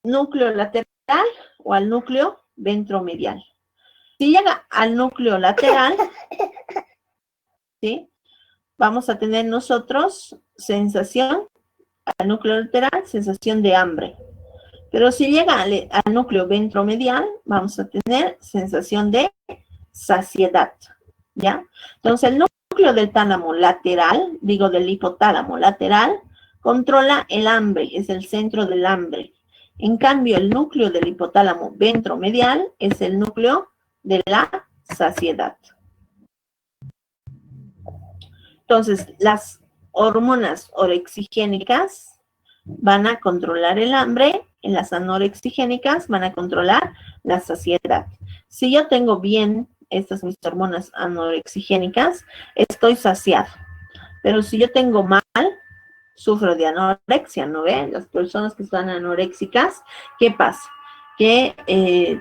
núcleo lateral o al núcleo ventromedial. Si llega al núcleo lateral, ¿sí? Vamos a tener nosotros sensación, al núcleo lateral, sensación de hambre. Pero si llega al núcleo ventromedial, vamos a tener sensación de saciedad, ¿ya? Entonces, el núcleo del tálamo lateral, digo del hipotálamo lateral, controla el hambre, es el centro del hambre. En cambio, el núcleo del hipotálamo ventromedial es el núcleo de la saciedad. Entonces, las hormonas orexigénicas van a controlar el hambre, y las anorexigénicas van a controlar la saciedad. Si yo tengo bien estas mis hormonas anorexigénicas, estoy saciado. Pero si yo tengo mal, sufro de anorexia, ¿no ven? Las personas que están anoréxicas, ¿qué pasa? Que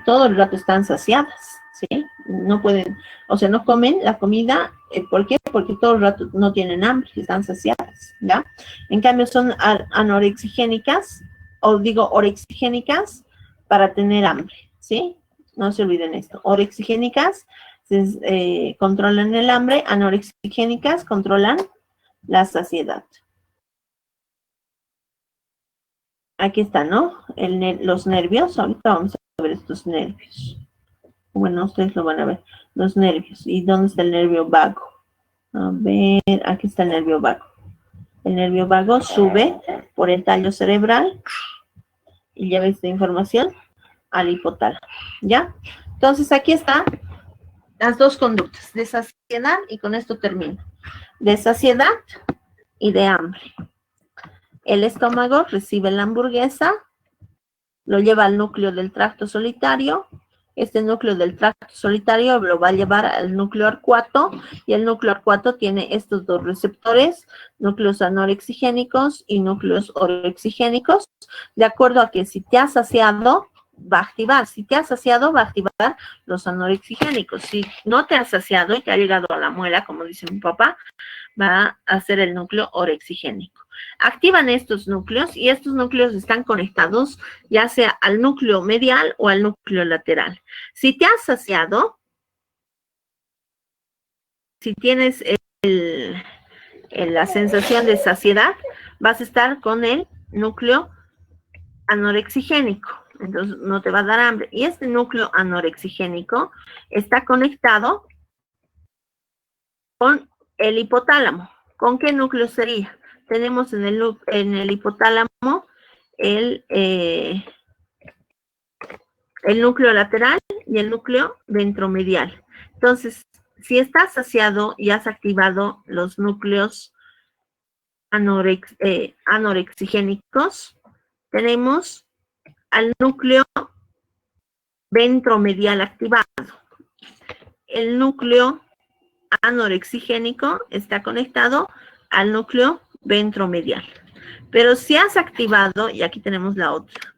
todo el rato están saciadas, ¿sí? No pueden, o sea, no comen la comida, ¿por qué? Porque todo el rato no tienen hambre, están saciadas, ¿ya? En cambio son anorexigénicas, o digo orexigénicas, para tener hambre, ¿sí? No se olviden esto, orexigénicas controlan el hambre, anorexigénicas controlan la saciedad. Aquí está, ¿no? Los nervios, ahorita vamos a ver estos nervios. Bueno, ustedes lo van a ver, los nervios. ¿Y dónde está el nervio vago? A ver, aquí está el nervio vago. El nervio vago sube por el tallo cerebral y lleva esta información al hipotálamo, ¿ya? Entonces, aquí están las dos conductas, de saciedad, y con esto termino. De saciedad y de hambre. El estómago recibe la hamburguesa, lo lleva al núcleo del tracto solitario. Este núcleo del tracto solitario lo va a llevar al núcleo arcuato, y el núcleo arcuato tiene estos dos receptores, núcleos anorexigénicos y núcleos orexigénicos, de acuerdo a que si te has saciado, va a activar. Si te has saciado, va a activar los anorexigénicos. Si no te has saciado y te ha llegado a la muela, como dice mi papá, va a ser el núcleo orexigénico. Activan estos núcleos y estos núcleos están conectados ya sea al núcleo medial o al núcleo lateral. Si te has saciado, si tienes la sensación de saciedad, vas a estar con el núcleo anorexigénico. Entonces no te va a dar hambre. Y este núcleo anorexigénico está conectado con el hipotálamo. ¿Con qué núcleo sería? Tenemos en el hipotálamo el núcleo lateral y el núcleo ventromedial. Entonces, si estás saciado y has activado los núcleos anorexigénicos, tenemos al núcleo ventromedial activado. El núcleo anorexigénico está conectado al núcleo ventromedial. Pero si has activado, y aquí tenemos la otra,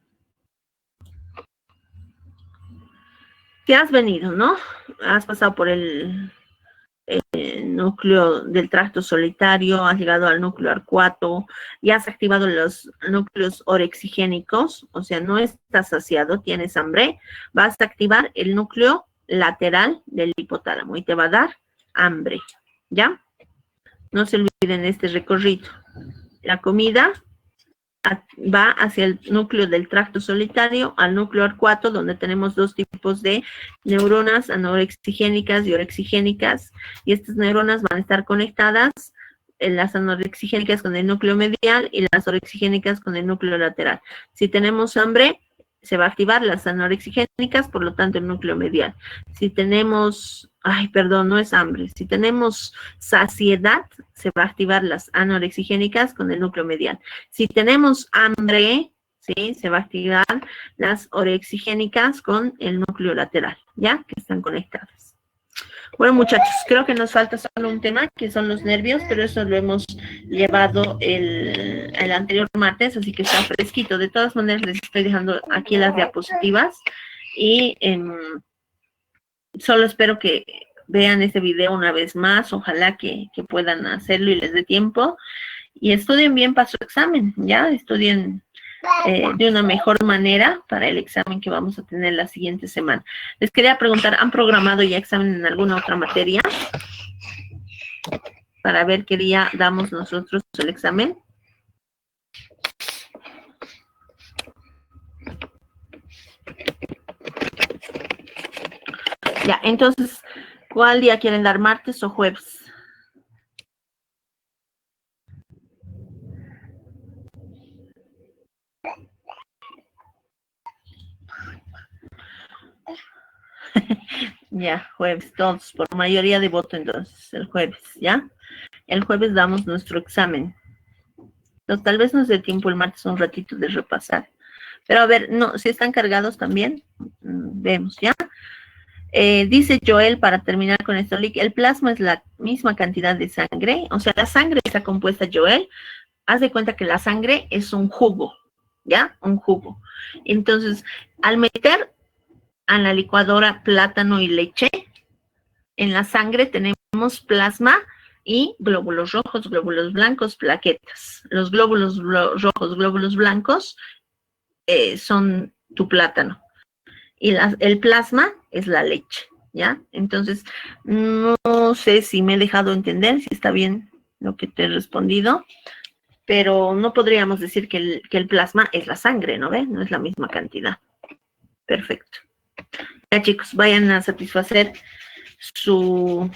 si has venido, ¿no? Has pasado por el núcleo del tracto solitario, has llegado al núcleo arcuato y has activado los núcleos orexigénicos, o sea, no estás saciado, tienes hambre, vas a activar el núcleo lateral del hipotálamo y te va a dar hambre, ¿ya? No se olviden este recorrido. La comida va hacia el núcleo del tracto solitario al núcleo arcuato, donde tenemos dos tipos de neuronas anorexigénicas y orexigénicas, y estas neuronas van a estar conectadas, las anorexigénicas con el núcleo medial y las orexigénicas con el núcleo lateral. Si tenemos hambre, se va a activar las anorexigénicas, por lo tanto el núcleo medial. Si tenemos, no es hambre, si tenemos saciedad, se va a activar las anorexigénicas con el núcleo medial. Si tenemos hambre, ¿sí? Se va a activar las orexigénicas con el núcleo lateral, ¿ya? Que están conectadas. Bueno, muchachos, creo que nos falta solo un tema, que son los nervios, pero eso lo hemos llevado el anterior martes, así que está fresquito. De todas maneras, les estoy dejando aquí las diapositivas y solo espero que vean este video una vez más, ojalá que puedan hacerlo y les dé tiempo. Y estudien bien para su examen, ¿ya? Estudien de una mejor manera para el examen que vamos a tener la siguiente semana. Les quería preguntar, ¿han programado ya examen en alguna otra materia? Para ver qué día damos nosotros el examen. Ya, entonces, ¿cuál día quieren dar? ¿Martes o jueves? Ya, jueves, todos, por mayoría de voto entonces, el jueves, ¿ya? El jueves damos nuestro examen. Entonces, tal vez nos dé tiempo el martes un ratito de repasar. Pero a ver, no, si están cargados también, vemos, ¿ya? Dice Joel, para terminar con esto, el plasma es la misma cantidad de sangre, o sea, la sangre está compuesta, Joel, haz de cuenta que la sangre es un jugo, ¿ya? Un jugo. Entonces, al meter a la licuadora plátano y leche, en la sangre tenemos plasma y glóbulos rojos, glóbulos blancos, plaquetas. Los glóbulos rojos, glóbulos blancos son tu plátano. Y el plasma es la leche, ¿ya? Entonces, no sé si me he dejado entender, si está bien lo que te he respondido, pero no podríamos decir que el plasma es la sangre, ¿no ve? No es la misma cantidad. Perfecto. Ya, chicos, vayan a satisfacer su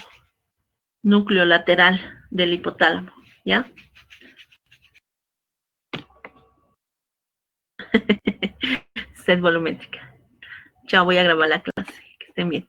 núcleo lateral del hipotálamo, ¿ya? Sed volumétrica. Chao, voy a grabar la clase. Que estén bien.